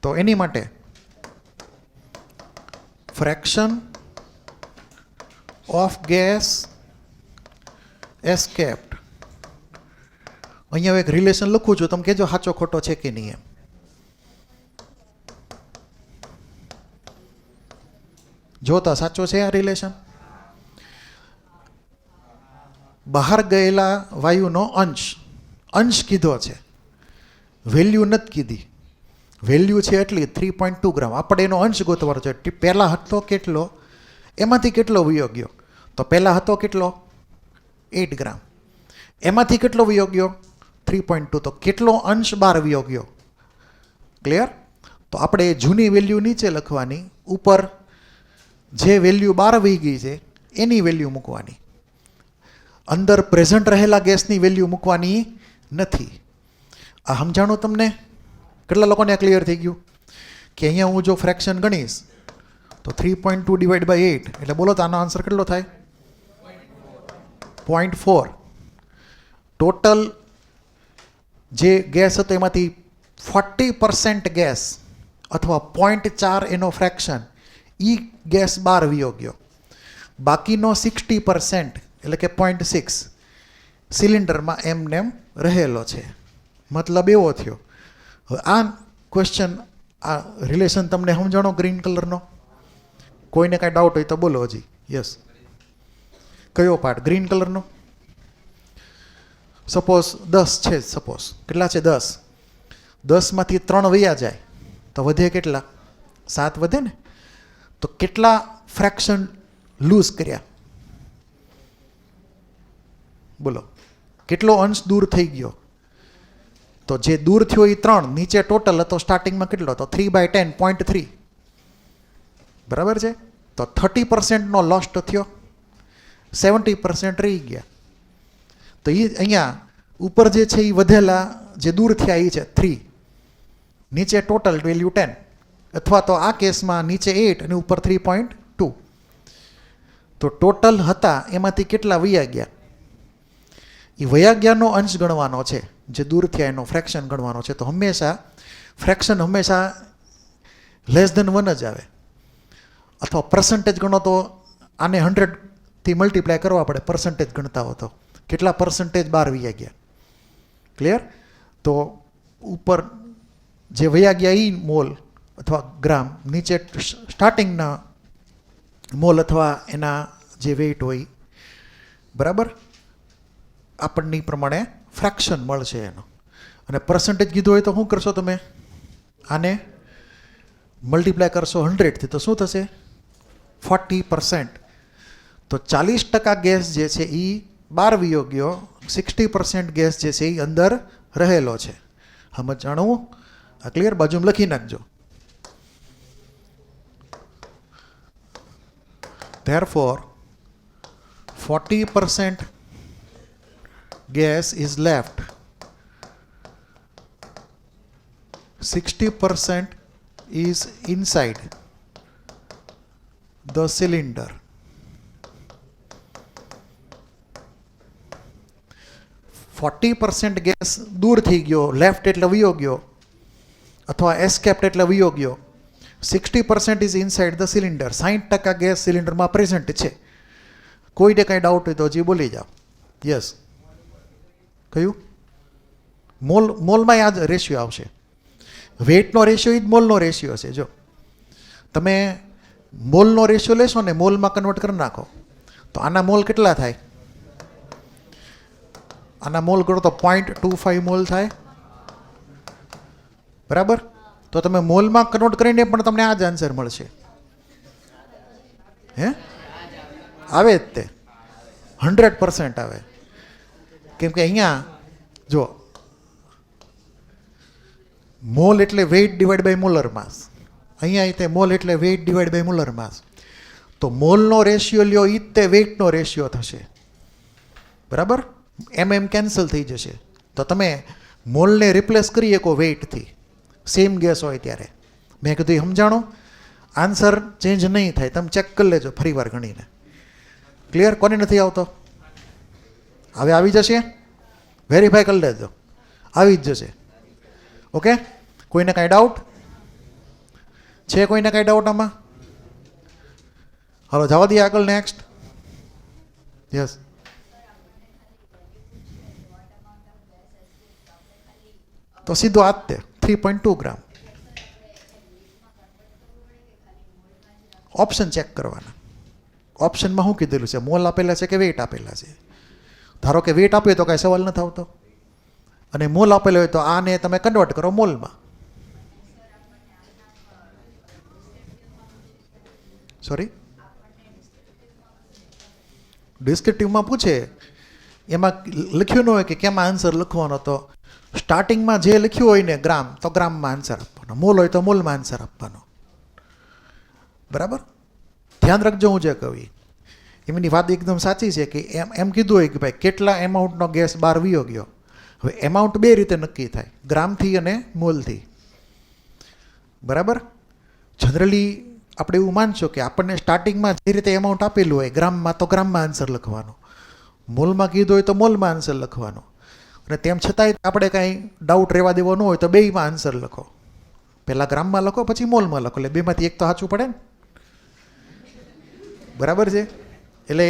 તો એની માટે ફ્રેક્શન ઓફ ગેસ એસ્કેપ્ડ. અહીંયા એક રિલેશન લખું છું, તમે કહેજો સાચો ખોટો છે કે નહીં એમ. જોતા સાચો છે આ રિલેશન. બહાર ગયેલા વાયુનો અંશ કીધો છે, વેલ્યુ નથી કીધી. વેલ્યુ છે એટલી 3.2 ગ્રામ. આપણે એનો અંશ ગોતવાનો છે. પહેલાં હતો કેટલો, એમાંથી કેટલો વયો ગયો? તો પહેલાં હતો કેટલો? 8 ગ્રામ. એમાંથી કેટલો વયો ગયો? 3.2. તો કેટલો અંશ બહાર વયો ગયો? ક્લિયર? તો આપણે જૂની વેલ્યુ નીચે લખવાની, ઉપર જે વેલ્યુ બહાર વહી ગઈ છે એની વેલ્યુ મૂકવાની. અંદર પ્રેઝન્ટ રહેલા ગેસની વેલ્યુ મૂકવાની નથી. આ સમજાણું તમને? કેટલા લોકોને ક્લિયર થઈ ગયું કે અહીંયા હું જો ફ્રેક્શન ગણીશ તો 3.2 ડિવાઈડ બાય 8 એટલે બોલો તો આનો આન્સર કેટલો થાય? 0.4. ટોટલ જે ગેસ હતો એમાંથી 40% ગેસ અથવા 0.4 એનો ફ્રેક્શન એ ગેસ બહાર વયો ગયો. બાકીનો 60% એટલે કે 0.6 સિલિન્ડરમાં એમનેમ રહેલો છે. મતલબ એવો થયો. હવે આ ક્વેશ્ચન, આ રિલેશન તમને સમજાણો ગ્રીન કલરનો? કોઈને કાંઈ ડાઉટ હોય તો બોલો હજી. યસ, કયો પાર્ટ ગ્રીન કલરનો? સપોઝ 10 છે. સપોઝ કેટલા છે? 10. 10માંથી 3 વયા જાય તો વધે કેટલા? 7 વધે ને. તો કેટલા ફ્રેક્શન લૂઝ કર્યા? બોલો, કેટલો અંશ દૂર થઈ ગયો? તો જે દૂર થયો એ 3, નીચે ટોટલ હતો સ્ટાર્ટિંગમાં કેટલો હતો? 3/10, 0.3. બરાબર છે? તો 30%નો લોસ્ટ થયો, 70% રહી ગયા. તો એ અહીંયા ઉપર જે છે એ વધેલા જે દૂર થયા એ છે 3, નીચે ટોટલ વેલ્યુ 10, અથવા તો આ કેસમાં નીચે 8 અને ઉપર 3.2. તો ટોટલ હતા એમાંથી કેટલા વયા ગયા? એ વયા ગયાનો અંશ ગણવાનો છે, જે દૂર થયા એનો ફ્રેક્શન ગણવાનો છે. તો હંમેશા ફ્રેક્શન હંમેશા લેસ ધેન 1 જ આવે. અથવા પર્સન્ટેજ ગણો તો આને 100થી મલ્ટીપ્લાય કરવા પડે. પર્સન્ટેજ ગણતા હો તો કેટલા પર્સન્ટેજ બહાર વયા ગયા? ક્લિયર? તો ઉપર જે વયા ગયા એ મોલ અથવા ગ્રામ, નીચે સ્ટાર્ટિંગના મોલ અથવા એના જે વેઇટ હોય, બરાબર, આપણને પ્રમાણે ફ્રેક્શન મળશે એનો. અને પર્સન્ટેજ કીધું હોય તો શું કરશો તમે? આને મલ્ટીપ્લાય કરશો 100થી તો શું થશે? 40%. તો 40% ગેસ જે છે એ બહાર વયો ગયો, 60% ગેસ જે છે એ અંદર રહેલો છે. સમજાણું? આ ક્લિયર? બાજુમાં લખી નાખજો. Therefore, 40% gas is left. 60% is inside the cylinder. 40% gas દૂર થઈ ગયો, લેફ્ટ એટલે વયો ગયો, અથવા એસ્કેપ્ડ એટલે વયો ગયો. 60% is inside the cylinder. 60% gas સિલિન્ડરમાં પ્રેઝન્ટ છે. કોઈને કાંઈ ડાઉટ હોય તો હજી બોલી જાઓ. યસ, કયું? મોલમાં આ જ રેશિયો આવશે. વેઇટનો રેશિયો એ જ મોલનો રેશિયો છે. જો તમે મોલનો રેશિયો લેશો ને, મોલમાં કન્વર્ટ કરી નાખો તો આના મોલ કેટલા થાય? આના મોલ કરો તો 0.25 મોલ થાય. બરાબર? તો તમે મોલમાં કન્વર્ટ કરીને પણ તમને આ જ આન્સર મળશે. હે? આવે જ તે 100% આવે. કેમ કે અહીંયા જો મોલ એટલે વેઇટ ડિવાઈડ બાય મોલર માસ. અહીંયા તે મોલ એટલે વેઇટ ડિવાઈડ બાય મોલર માસ. તો મોલનો રેશિયો લ્યો એ તે વેઇટનો રેશિયો થશે. બરાબર? એમ કેન્સલ થઈ જશે. તો તમે મોલને રિપ્લેસ કરી શકો વેઇટથી, સેમ ગેસ હોય ત્યારે. મેં કીધું એ સમજાણો? આન્સર ચેન્જ નહીં થાય, તમે ચેક કરી લેજો ફરી વાર ગણીને. ક્લિયર? કોને નથી આવતો? હવે આવી જશે? વેરીફાઈ કરી લેજો, આવી જ જશે. ઓકે? કોઈને કાંઈ ડાઉટ છે? કોઈને કાંઈ ડાઉટ આમાં? હાલો જવા દઈએ આગળ. નેક્સ્ટ. યસ. તો સીધો આ જ તે 3.2 ગ્રામ. ઓપ્શન ચેક કરવાના. ઓપ્શનમાં શું કીધેલું છે? મોલ આપેલા છે કે વેઇટ આપેલા છે? ધારો કે વેઇટ આપ્યો તો કાંઈ સવાલ નથી આવતો, અને મોલ આપેલો હોય તો આને તમે કન્વર્ટ કરો મોલમાં. સોરી, ડિસ્ક્રિપ્ટિવમાં પૂછે, એમાં લખ્યું ન હોય કે કેમાં આન્સર લખવાનો. તો સ્ટાર્ટિંગમાં જે લખ્યું હોય ને ગ્રામ, તો ગ્રામમાં આન્સર આપવાનો. મોલ હોય તો મોલમાં આન્સર આપવાનો. બરાબર? ધ્યાન રાખજો હું જે કહું. એમની વાત એકદમ સાચી છે કે એમ કીધું હોય કે ભાઈ કેટલા એમાઉન્ટનો ગેસ બહાર વિયો ગયો. હવે એમાઉન્ટ બે રીતે નક્કી થાય, ગ્રામથી અને મોલથી. બરાબર? જનરલી આપણે એવું માનશો કે આપણને સ્ટાર્ટિંગમાં જે રીતે એમાઉન્ટ આપેલું હોય ગ્રામમાં, તો ગ્રામમાં આન્સર લખવાનો. મોલમાં કીધું હોય તો મોલમાં આન્સર લખવાનો. અને તેમ છતાંય આપણે કાંઈ ડાઉટ રહેવા દેવો ન હોય તો બેયમાં આન્સર લખો. પહેલાં ગ્રામમાં લખો, પછી મોલમાં લખો, એટલે બેમાંથી એક તો સાચું પડે ને. બરાબર છે? એટલે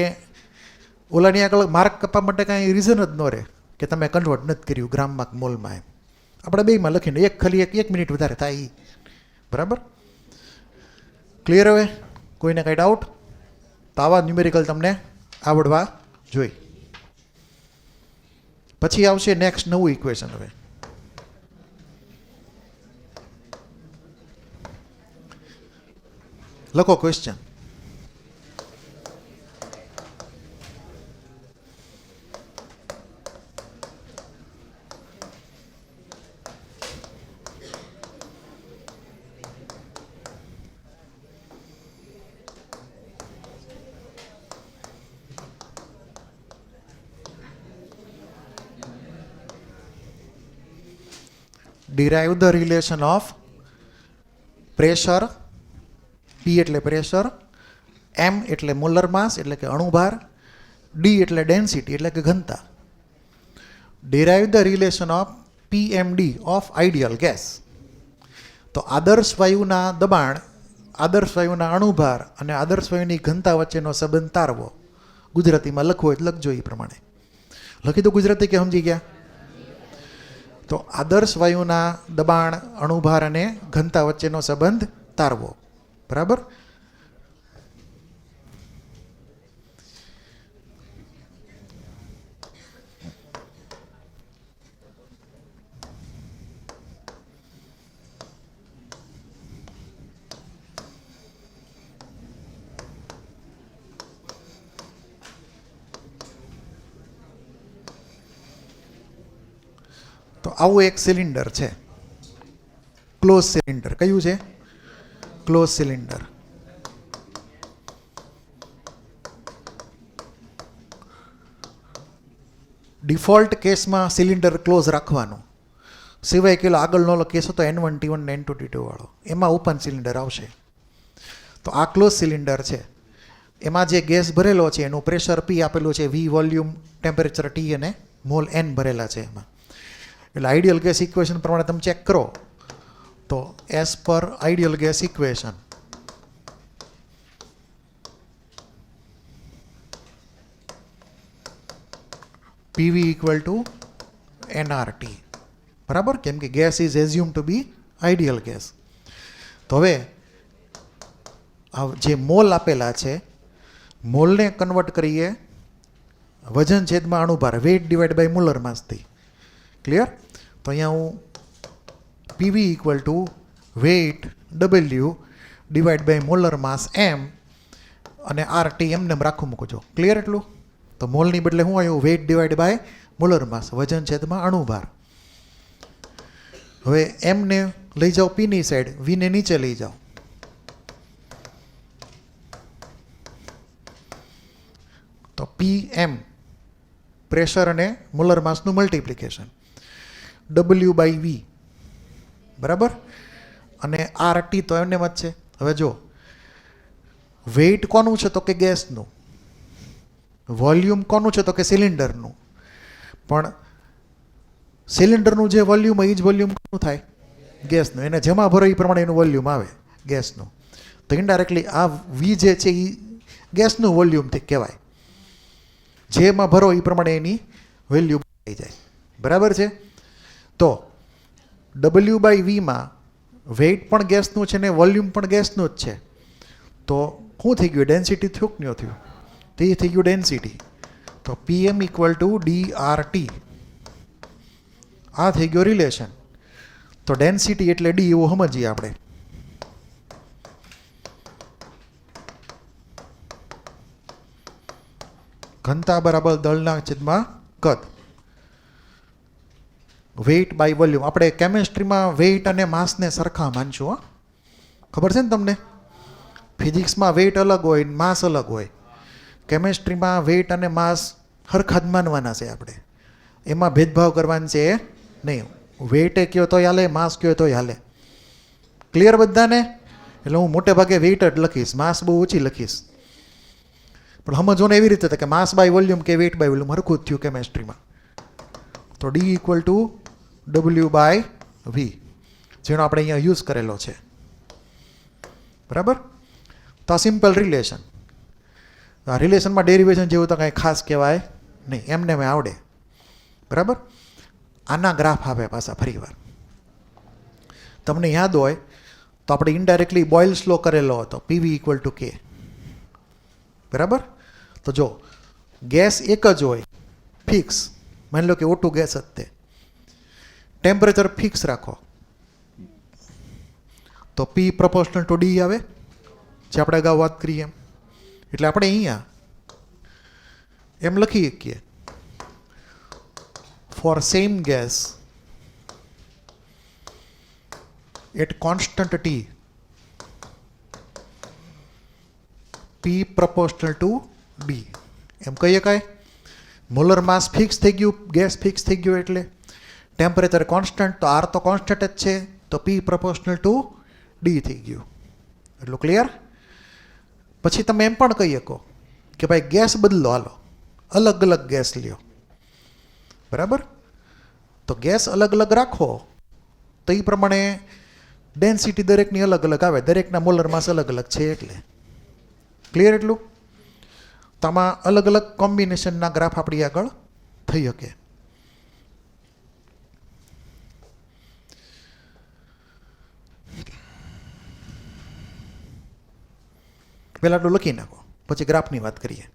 ઓલાની આગળ માર્ક કપવા માટે કાંઈ રીઝન જ ન રહે કે તમે કન્વર્ટ નથી કર્યું ગ્રામમાં કે મોલમાં. એમ આપણે બેયમાં લખીને એક ખાલી એક મિનિટ વધારે થાય એ. બરાબર? ક્લિયર? હવે કોઈને કાંઈ ડાઉટ? તો આવા ન્યુમેરિકલ તમને આવડવા જોઈ. પછી આવશે નેક્સ્ટ નવું ઇક્વેશન. હવે લખો question. Derive the relation of pressure, P એટલે પ્રેશર, M એટલે મોલર માસ એટલે કે અણુભાર, D એટલે ડેન્સિટી એટલે કે ઘનતા. Derive the relation of PMD of ideal gas. તો આદર્શ વાયુના દબાણ, આદર્શ વાયુના અણુભાર અને આદર્શ વાયુની ઘનતા વચ્ચેનો સંબંધ તારવો. ગુજરાતીમાં લખવો એટલે લખજો એ પ્રમાણે. લખી દો ગુજરાતી કે સમજી ગયા? તો આદર્શ વાયુના દબાણ, અણુભાર અને ઘનતા વચ્ચેનો સંબંધ તારવો. બરાબર? તો આવું એક સિલિન્ડર છે, ક્લોઝ સિલિન્ડર. કયું છે? Close cylinder. ડિફોલ્ટ કેસમાં સિલિન્ડર ક્લોઝ રાખવાનું, સિવાય કે આગળનો કેસ હતો N1T1 ને N2T2 વાળો, એમાં ઓપન સિલિન્ડર આવશે. તો આ ક્લોઝ સિલિન્ડર છે, એમાં જે ગેસ ભરેલો છે એનું પ્રેશર P આપેલું છે, V વોલ્યુમ, ટેમ્પરેચર T અને મોલ N ભરેલા છે એમાં. એટલે આઈડિયલ ગેસ ઇક્વેશન પ્રમાણે તમે ચેક કરો તો as per ideal gas equation PV equal to NRT. બરાબર? કેમ કે gas is assume to be ideal gas. તો હવે જે મોલ આપેલા છે, મોલને કન્વર્ટ કરીએ વજન છેદમાં અણુભાર, વેઇટ ડિવાઈડ બાય મોલર માસથી. ક્લિયર? તો અહીંયા હું PV equal to weight W ડિવાઈડ બાય મોલર માસ M અને RT એમને રાખું મૂકું છું. ક્લિયર? એટલું તો મોલની બદલે શું આવ્યું? Weight divide by molar mass, વજન છેદમાં અણુભાર. હવે એમને લઈ જાઓ પીની સાઈડ, વીને નીચે લઈ જાઓ. તો પી એમ પ્રેશર અને મોલર માસનું મલ્ટિપ્લિકેશન, ડબલ્યુ બાય વી, બરાબર. અને આર ટી તો એમને જ છે. હવે જો વેઇટ કોનું છે તો કે ગેસનું, વોલ્યુમ કોનું છે તો કે સિલિન્ડરનું. પણ સિલિન્ડરનું જે વોલ્યુમ એ જ વોલ્યુમ કોનું થાય? ગેસનું. એને જેમાં ભરો એ પ્રમાણે એનું વોલ્યુમ આવે ગેસનું. તો ઇનડાયરેક્ટલી આ વી જે છે એ ગેસનું વોલ્યુમથી કહેવાય. જેમાં ભરો એ પ્રમાણે એની વેલ્યુ થઈ જાય, બરાબર છે. તો ડબલ્યુ બાય વીમાં વેઇટ પણ ગેસનું છે ને વોલ્યુમ પણ ગેસનું જ છે. તો શું થઈ ગયું? ડેન્સિટી થયું કે ન થયું? તે થઈ ગયું ડેન્સિટી. તો PM equal to D R T, આ થઈ ગયો રિલેશન. તો ડેન્સિટી એટલે ડી એવું સમજીએ આપણે. ઘનતા બરાબર દળના છેદમાં કદ. Weight by volume. આપણે કેમેસ્ટ્રીમાં વેઇટ અને માસને સરખા માનશું. હા, ખબર છે ને તમને? ફિઝિક્સમાં વેઇટ અલગ હોય, માસ અલગ હોય. કેમેસ્ટ્રીમાં વેઇટ અને માસ સરખા જ માનવાના છે આપણે. એમાં ભેદભાવ કરવાનો છે નહીં. વેઇટે કયો તોય હાલે, માસ કયો તોય હાલે. ક્લિયર બધાને? એટલે હું મોટે ભાગે વેઇટ જ લખીશ, માસ બહુ ઓછી લખીશ. પણ સમજો ને એવી રીતે કે માસ બાય વોલ્યુમ કે વેઇટ બાય વોલ્યુમ હરખું જ થયું કેમેસ્ટ્રીમાં. તો D equal to W by V, જેનો આપણે અહીંયા યુઝ કરેલો છે, બરાબર. તો આ સિમ્પલ રિલેશન. આ રિલેશનમાં ડેરિવેશન જેવું તો કાંઈ ખાસ કહેવાય નહીં, એમને મેં આવડે, બરાબર. આના ગ્રાફ આપે પાછા ફરીવાર. તમને યાદ હોય તો આપણે ઇનડાયરેક્ટલી બોઇલ્સ લો કરેલો હતો, પીવી ઇક્વલ ટુ કે, બરાબર. તો જો ગેસ એક જ હોય, ફિક્સ, માની લો કે O2 ગેસ જ તે, ટેમ્પરેચર ફિક્સ રાખો તો પી પ્રપોર્શનલ ટુ ડી આવે, જે આપણે અગાઉ વાત કરીએ એમ. એટલે આપણે અહીંયા એમ લખી શકીએ, for same gas at constant T P proportional to D, એમ કહીએ કાંઈ. મોલર માસ ફિક્સ થઈ ગયું, ગેસ ફિક્સ થઈ ગયું, એટલે ટેમ્પરેચર કોન્સ્ટન્ટ, તો આર તો કોન્સ્ટન્ટ જ છે, તો પી પ્રપોર્શનલ ટુ ડી થઈ ગયું. એટલું ક્લિયર? પછી તમે એમ પણ કહી શકો કે ભાઈ ગેસ બદલો, હાલો અલગ અલગ ગેસ લ્યો, બરાબર. તો ગેસ અલગ અલગ રાખો તો એ પ્રમાણે ડેન્સિટી દરેકની અલગ અલગ આવે, દરેકના મોલર માસ અલગ અલગ છે એટલે. ક્લિયર એટલું? તો આમાં અલગ અલગ કોમ્બિનેશનના ગ્રાફ આપણી આગળ થઈ શકે. પહેલાં આટલું લખી નાખો, પછી ગ્રાફની વાત કરીએ.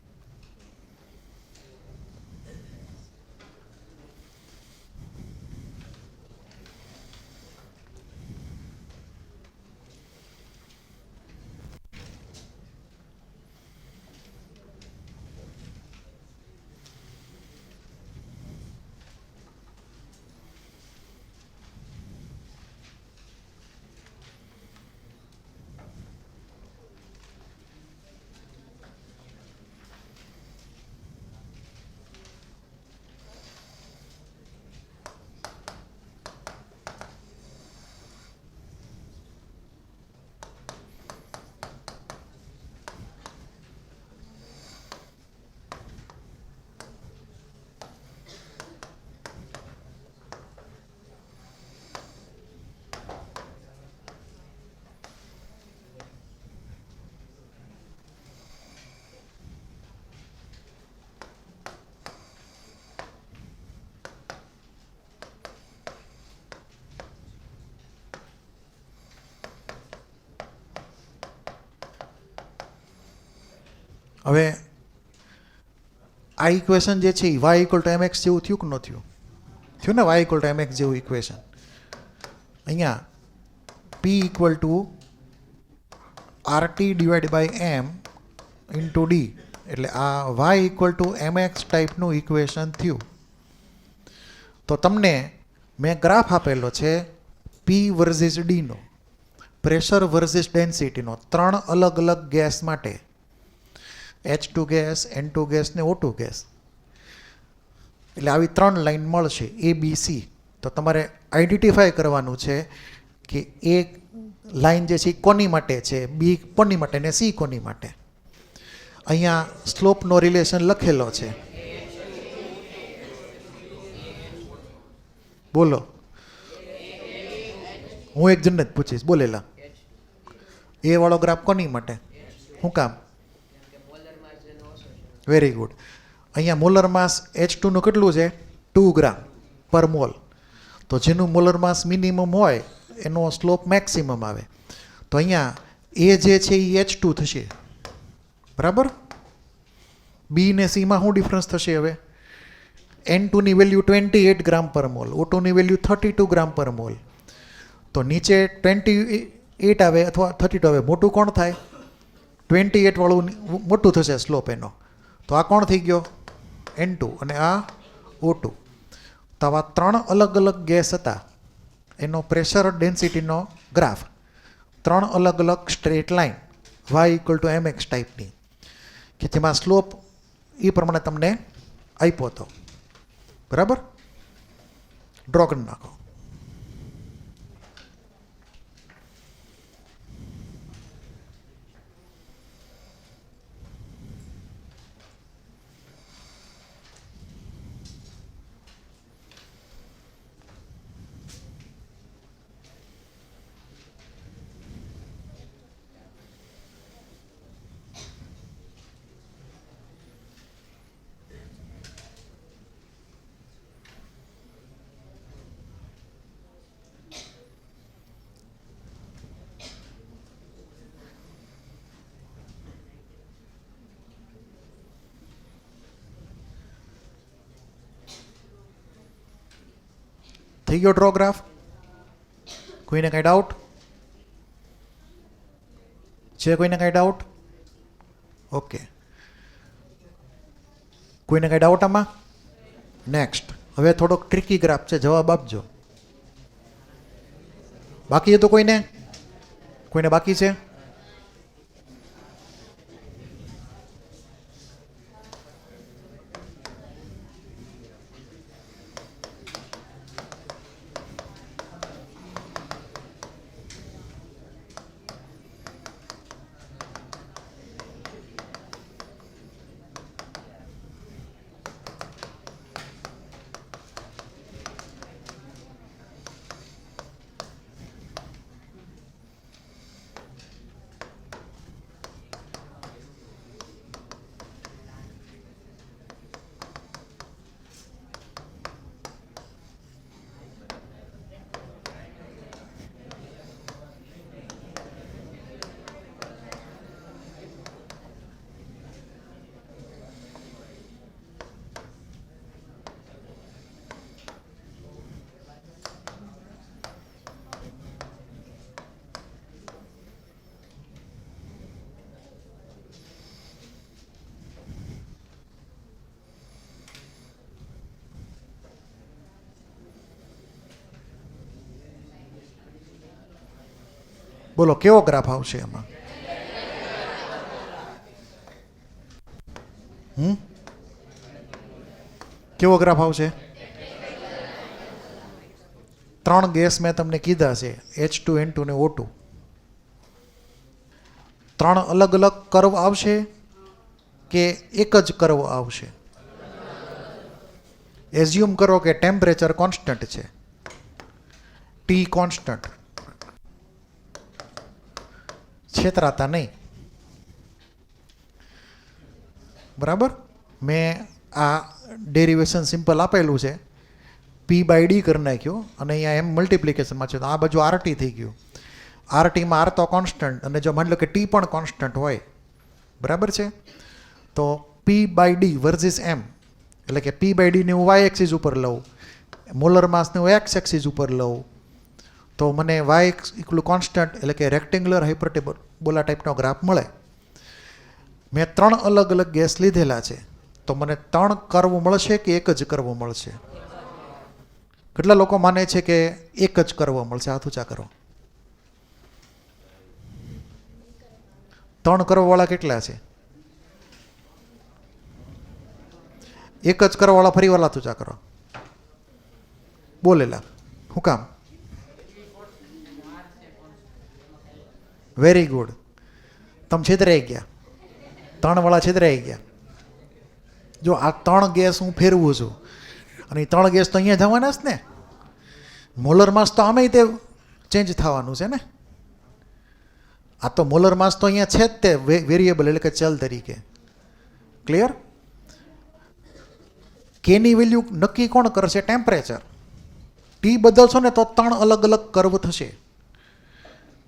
હવે આ ઇક્વેશન જે છે એ Y equal to M X જેવું થયું કે ન થયું? થયું ને, Y equal to M X જેવું ઇક્વેશન. અહીંયા P equal to R T divide by M into D, એટલે આ Y equal to M X ટાઈપનું ઇક્વેશન થયું. તો તમને મેં ગ્રાફ આપેલો છે પી વર્સિસ ડીનો, પ્રેશર વર્સિસ ડેન્સિટીનો 3 અલગ અલગ ગેસ માટે, H2 ગેસ, N2 ગેસ ને O2 ગેસ, એટલે આવી 3 લાઈન મળશે ABC. તો તમારે આઈડેન્ટિફાય કરવાનું છે કે એ લાઈન જે છે એ કોની માટે છે, બી કોની માટે ને સી કોની માટે. અહીંયા સ્લોપનો રિલેશન લખેલો છે. બોલો, હું એક જણને જ પૂછીશ, બોલેલા. એ વાળો ગ્રાફ કોની માટે, શું કામ? Very good. અહીંયા મોલર માસ H2 નું કેટલું છે? 2 ગ્રામ પર મોલ. તો જેનું મોલર માસ મિનિમમ હોય એનો સ્લોપ મેક્સિમમ આવે. તો અહીંયા એ જે છે એ H2 થશે, બરાબર. બી ને સીમાં શું ડિફરન્સ થશે? હવે N2 ની વેલ્યુ 28 ગ્રામ પર મોલ, O2 ની વેલ્યુ 32 ગ્રામ પર મોલ. તો નીચે 28 આવે અથવા 32 આવે, મોટું કોણ થાય? 28 વાળું મોટું થશે સ્લોપ એનો. તો આ કોણ થઈ ગયો? N2 અને આ O2. તો આવા 3 અલગ અલગ ગેસ હતા, એનો પ્રેશર ડેન્સિટીનો ગ્રાફ, 3 અલગ અલગ સ્ટ્રેટ લાઇન y = mx ટાઈપની, કે જેમાં સ્લોપ એ પ્રમાણે તમને આપ્યો હતો, બરાબર. ડ્રો કરી નાખો. થઈ ગયો ડ્રો ગ્રાફ? કોઈને કાંઈ ડાઉટ છે? કોઈને કાંઈ ડાઉટ? ઓકે, કોઈને કાંઈ ડાઉટ આમાં? નેક્સ્ટ. હવે થોડોક ટ્રિકી ગ્રાફ છે, જવાબ આપજો. બાકી છે તો કોઈને બાકી છે? બોલો, કેવો ગ્રાફ આવશે એમાં? કેવો ગ્રાફ આવશે? 3 ગેસ મેં તમને કીધા છે, H2, N2 ને O2. 3 અલગ અલગ કર્વ આવશે કે એક જ કર્વ આવશે? એઝ્યુમ કરો કે ટેમ્પરેચર કોન્સ્ટન્ટ છે, T કોન્સ્ટન્ટ. છેતરાતા નહીં, બરાબર. મેં આ ડેરિવેશન સિમ્પલ આપેલું છે, P/D કરી નાખ્યું અને અહીંયા એમ મલ્ટિપ્લિકેશનમાં છે. તો આ બાજુ RT થઈ ગયું. RTમાં R તો કોન્સ્ટન્ટ, અને જો માની લો કે T પણ કોન્સ્ટન્ટ હોય, બરાબર છે, તો P/D વર્સિસ M, એટલે કે P/D ને હું y એક્સિસ ઉપર લઉં, મોલર માસને હું x એક્સિસ ઉપર લઉં, તો મને y = કોન્સ્ટન્ટ, એટલે કે રેક્ટેન્ગ્યુલર હાઇપરબોલા ટાઈપનો ગ્રાફ મળે. મેં 3 અલગ અલગ ગેસ લીધેલા છે, તો મને 3 કર્વ મળશે કે એક જ કર્વ મળશે? કેટલા લોકો માને છે કે એક જ કરવો મળશે? હાથ ઊંચા કરો. 3 કરવાવાળા કેટલા છે? એક જ કરવાવાળા ફરી વાર હાથ ઊંચા કરો. બોલેલા શું કામ? Very good. તમે છેતરાઈ ગયા. 3 વાળા છેતરાઈ ગયા. જો આ 3 ગેસ હું ફેરવું છું અને 3 ગેસ તો અહીંયા જવાના જ ને. મોલર માસ તો આમે તે ચેન્જ થવાનું છે ને. આ તો મોલર માસ તો અહીંયા છે જ તે વેરિયેબલ એટલે કે ચલ તરીકે. ક્લિયર? કેની વેલ્યુ નક્કી કોણ કરશે? ટેમ્પરેચર. ટી બદલશો ને તો 3 અલગ અલગ કર્વ થશે,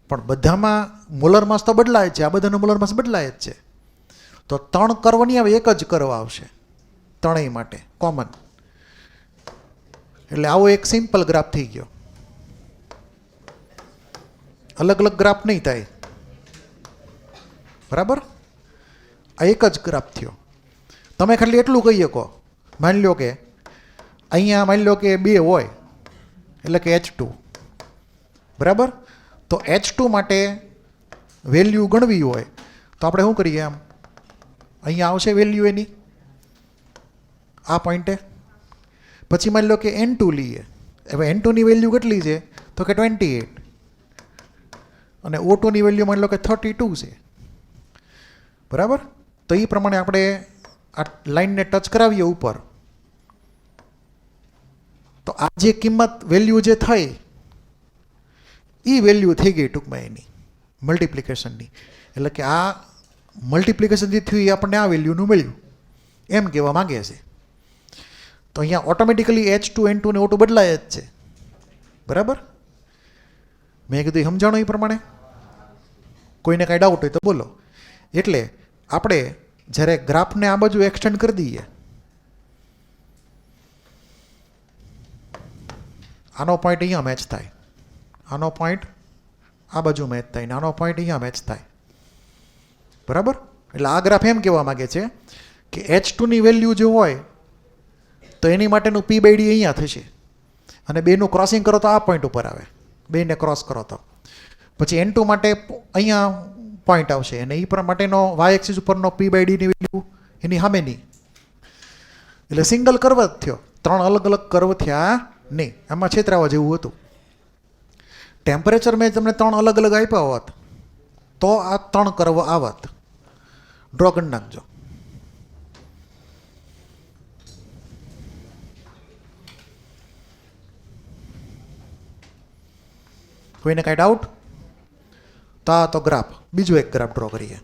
પણ બધામાં મોલર માસ તો બદલાય જ છે. આ બધાનો મોલર માસ બદલાય જ છે. તો 3 કર્વ નહીં આવે, એક જ કર્વ આવશે ત્રણેય માટે કોમન. એટલે આવો એક સિમ્પલ ગ્રાફ થઈ ગયો. અલગ અલગ ગ્રાફ નહીં થાય. બરાબર? આ એક જ ગ્રાફ થયો. તમે ખાલી એટલું કહી શકો, માની લો કે અહીંયા માની લો કે 2 હોય એટલે કે H2. બરાબર? તો H2 માટે વેલ્યુ ગણવી હોય તો આપણે શું કરીએ? આમ અહીંયા આવશે વેલ્યુ એની આ પોઈન્ટે. પછી માની લો કે N2 લઈએ. હવે N2ની વેલ્યુ કેટલી છે? તો કે 28. અને O2ની વેલ્યુ માની લો કે 32 છે. બરાબર? તો એ પ્રમાણે આપણે આ લાઈનને ટચ કરાવીએ ઉપર, તો આ જે કિંમત વેલ્યુ જે થઈ એ વેલ્યુ થઈ ગઈ ટૂંકમાં એની મલ્ટિપ્લિકેશનની. એટલે કે આ મલ્ટિપ્લિકેશન જે થયું એ આપણને આ વેલ્યુનું મળ્યું એમ કહેવા માગે છે. તો અહીંયા ઓટોમેટિકલી H2, N2 ને O2 બદલાય જ છે. બરાબર? મેં કીધું એ સમજાણો એ પ્રમાણે. કોઈને કાંઈ ડાઉટ હોય તો બોલો. એટલે આપણે જ્યારે ગ્રાફને આ બાજુ એક્સટેન્ડ કરી દઈએ, આનો પોઈન્ટ અહીંયા મેચ થાય, આનો પોઈન્ટ આ બાજુ મેચ થાય, આનો પોઈન્ટ અહીંયા મેચ થાય. બરાબર? એટલે આ ગ્રાફ એમ કહેવા માગે છે કે H2ની વેલ્યુ જો હોય તો એની માટેનું P/D અહીંયા થશે, અને બેનું ક્રોસિંગ કરો તો આ પોઈન્ટ ઉપર આવે. બેને ક્રોસ કરો તો પછી N2 માટે અહીંયા પોઈન્ટ આવશે, અને એ માટેનો y એક્સિસ ઉપરનો P/Dની વેલ્યુ એની સામેની. એટલે સિંગલ કર્વ જ થયો. 3 અલગ અલગ કર્વ થયા નહીં. આમાં છેતરાવા જેવું હતું. ટેમ્પરેચર મેં તમને 3 અલગ અલગ આપ્યા હોત તો આ 3 કર્વ આવત. ડ્રો કરી નાખજો. કોઈને કાંઈ ડાઉટ? તો આ તો ગ્રાફ. બીજો એક ગ્રાફ ડ્રો કરીએ.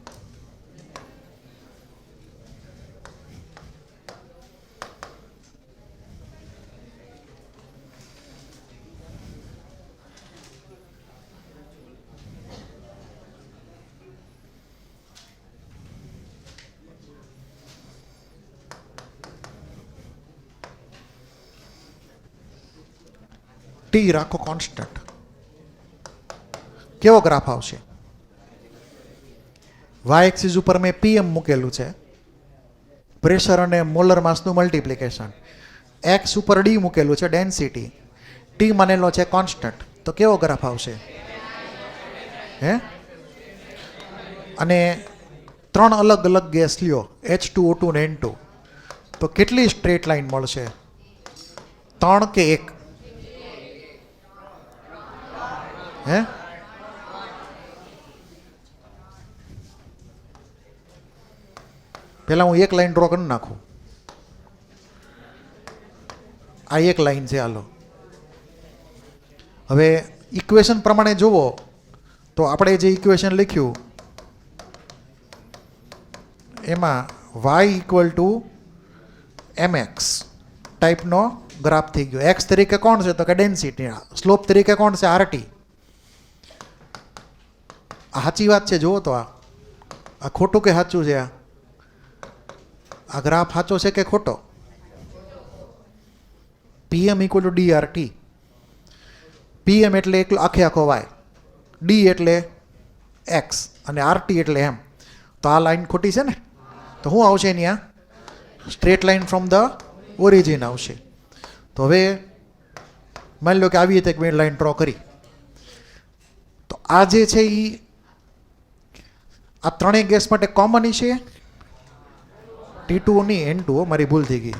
ટી રાખો કોન્સ્ટન્ટ. કેવો ગ્રાફ આવશે? વાય એક્સિસ ઉપર મેં PM મૂકેલું છે, પ્રેશર અને મોલર માસનું મલ્ટિપ્લિકેશન. એક્સ ઉપર ડી મૂકેલું છે, ડેન્સિટી. ટી માનેલો છે કોન્સ્ટન્ટ. તો કેવો ગ્રાફ આવશે? હે? અને 3 અલગ અલગ ગેસ લ્યો, H2, O2 ને N2. તો કેટલી સ્ટ્રેટ લાઈન મળશે? 3 કે 1? હે? પહેલાં હું એક લાઈન ડ્રો કરી નાખું. આ એક લાઈન છે. હાલો, હવે ઇક્વેશન પ્રમાણે જુઓ તો આપણે જે ઇક્વેશન લખ્યું એમાં y = mx ટાઈપનો ગ્રાફ થઈ ગયો. એક્સ તરીકે કોણ છે? તો કે ડેન્સિટી. સ્લોપ તરીકે કોણ છે? RT. આ સાચી વાત છે. જુઓ તો આ ખોટું કે સાચું છે? આ ગ્રાફ સાચો છે કે ખોટો? PM = DRT. PM એટલે એકલો આખે આખો y, D એટલે x અને RT એટલે m. તો આ લાઈન ખોટી છે ને? તો શું આવશે એની? આ straight line from the origin આવશે. તો હવે માની લો કે આવી રીતે એક મેં લાઈન ડ્રો કરી, તો આ જે છે એ આ ત્રણેય ગેસ માટે કોમન છે. T2 નહીં N2, મારી ભૂલ થઈ ગઈ,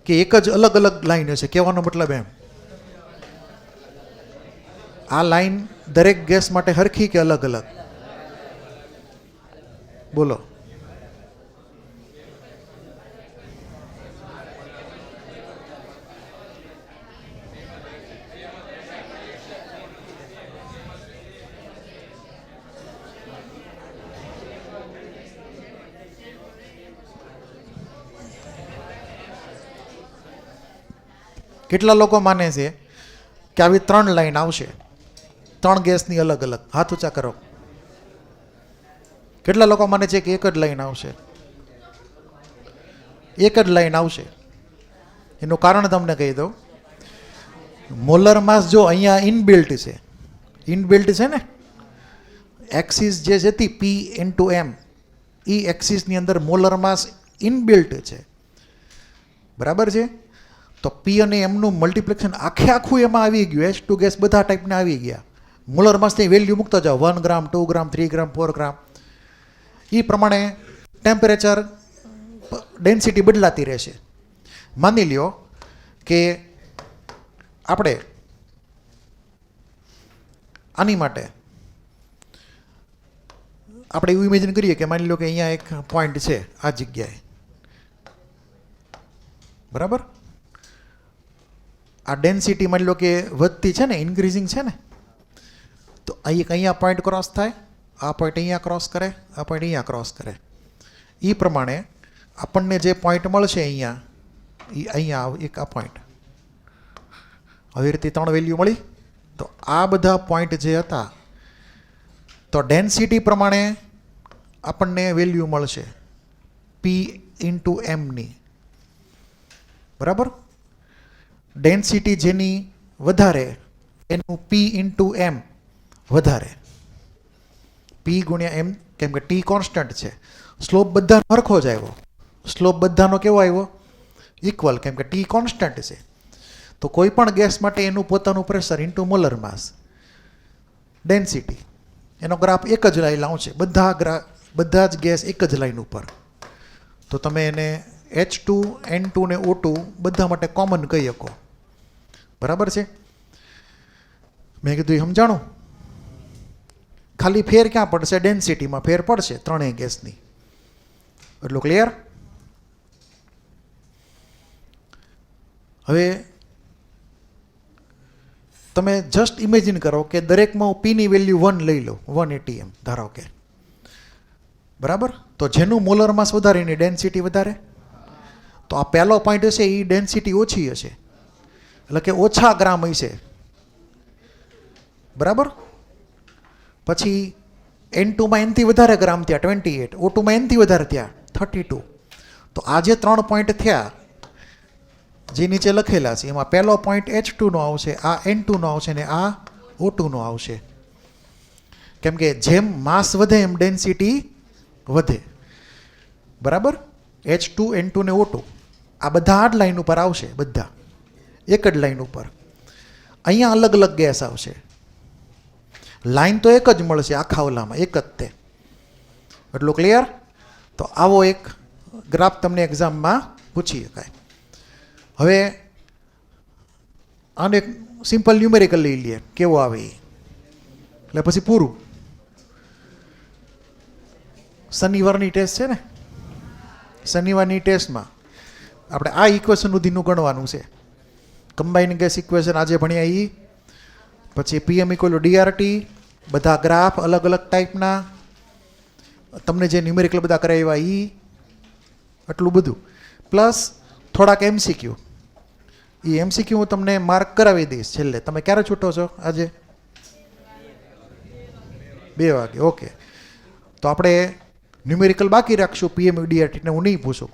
કે એક જ અલગ અલગ લાઈન હશે. કહેવાનો મતલબ એમ, આ લાઈન દરેક ગેસ માટે હરખી કે અલગ અલગ? બોલો. કેટલા લોકો માને છે કે આવી ત્રણ લાઈન આવશે, ત્રણ ગેસની અલગ અલગ? હાથ ઊંચા કરો. કેટલા લોકો માને છે કે એક જ લાઈન આવશે? એક જ લાઈન આવશે. એનું કારણ તમને કહી દઉં. મોલર માસ જો અહીંયા ઇનબિલ્ટ છે, ઇનબિલ્ટ છે ને, એક્સિસ જે હતી P/M, એ એક્સિસની અંદર મોલર માસ ઇનબિલ્ટ છે, બરાબર છે? તો P અને એમનું મલ્ટિપ્લિકેશન આખું એમાં આવી ગયું. H2 ગેસ બધા ટાઈપના આવી ગયા. મોલર માસની વેલ્યુ મૂકતા જાઓ, 1 ગ્રામ, 2 ગ્રામ, 3 ગ્રામ, 4 ગ્રામ. એ પ્રમાણે ટેમ્પરેચર, ડેન્સિટી બદલાતી રહેશે. માની લ્યો કે આપણે આની માટે આપણે એવું ઇમેજિન કરીએ કે માની લો કે અહીંયા એક પોઈન્ટ છે આ જગ્યાએ, બરાબર? આ ડેન્સિટી માની લો કે વધતી છે ને, ઇન્ક્રીઝિંગ છે ને, તો અહીંયા પોઈન્ટ ક્રોસ થાય, આ પોઈન્ટ અહીંયા ક્રોસ કરે, આ પોઈન્ટ અહીંયા ક્રોસ કરે. એ પ્રમાણે આપણને જે પોઈન્ટ મળશે અહીંયા, એ અહીંયા એક આ પોઈન્ટ, આવી રીતે ત્રણ વેલ્યુ મળી. તો આ બધા પોઈન્ટ જે હતા, તો ડેન્સિટી પ્રમાણે આપણને વેલ્યુ મળશે P/M ની, બરાબર? ડેન્સિટી જેની વધારે એનું P/M વધારે, P ગુણ્યા M, કેમ કે T કોન્સ્ટન્ટ છે. સ્લોપ બધાનો સરખો જ આવ્યો, સ્લોપ બધાનો કેવો આવ્યો? ઇક્વલ, કેમ કે T કોન્સ્ટન્ટ છે. તો કોઈ પણ ગેસ માટે એનું પોતાનું પ્રેશર ઇન્ટુ મોલર માસ, ડેન્સિટી, એનો ગ્રાફ એક જ લાઈન આવશે. બધા જ ગેસ એક જ લાઈન ઉપર. તો તમે એને H2, N2 ને O2 બધા માટે કોમન કહી શકો, બરાબર છે? મેં કીધું એ સમજાણું. ખાલી ફેર ક્યાં પડશે? ડેન્સિટીમાં ફેર પડશે ત્રણેય ગેસની. એટલું ક્લિયર? હવે તમે જસ્ટ ઇમેજિન કરો કે દરેકમાં હું P ની વેલ્યુ 1 લઈ લો, 1 ATM ધારો કે, બરાબર? તો જેનું મોલર માસ વધારે એની ડેન્સિટી વધારે. તો આ પહેલો પોઈન્ટ હશે એ ડેન્સિટી ઓછી હશે, એટલે કે ઓછા ગ્રામ હશે, બરાબર? પછી N2માં એનથી વધારે ગ્રામ થયા 28, O2માં એનથી વધારે થયા 32. તો આ જે 3 પોઈન્ટ થયા જે નીચે લખેલા છે, એમાં પહેલો પોઈન્ટ H2 નો આવશે, આ N2 નો આવશે ને આ O2 નો આવશે. કેમ કે જેમ માસ વધે એમ ડેન્સિટી વધે, બરાબર? H2, N2 ને O2 આ બધા આ જ લાઈન ઉપર આવશે, બધા એક જ લાઈન ઉપર. અહીંયા અલગ અલગ ગેસ આવશે. લાઈન તો એક જ મળશે આખા ઓલામાં, એક જ તે. એટલું ક્લિયર? તો આવો એક ગ્રાફ તમને એક્ઝામમાં પૂછી શકાય. હવે આને એક સિમ્પલ ન્યુમેરિકલ લઈ લઈએ, કેવો આવે એ, એટલે પછી પૂરું. શનિવારની ટેસ્ટ છે ને, શનિવારની ટેસ્ટમાં આપણે આ ઇક્વેશન સુધીનું ગણવાનું છે. કમ્બાઇન ગેસ ઇક્વેશન આજે ભણ્યા એ, પછી PM = DRT, બધા ગ્રાફ અલગ અલગ ટાઈપના, તમને જે ન્યુમેરિકલ બધા કરાવ્યા એ, આટલું બધું પ્લસ થોડાક MCQ. એ MCQ હું તમને માર્ક કરાવી દઈશ છેલ્લે. તમે ક્યારે છૂટો છો આજે? 2 વાગે. ઓકે, તો આપણે ન્યુમેરિકલ બાકી રાખશું. PM DRT ને હું નહીં પૂછું.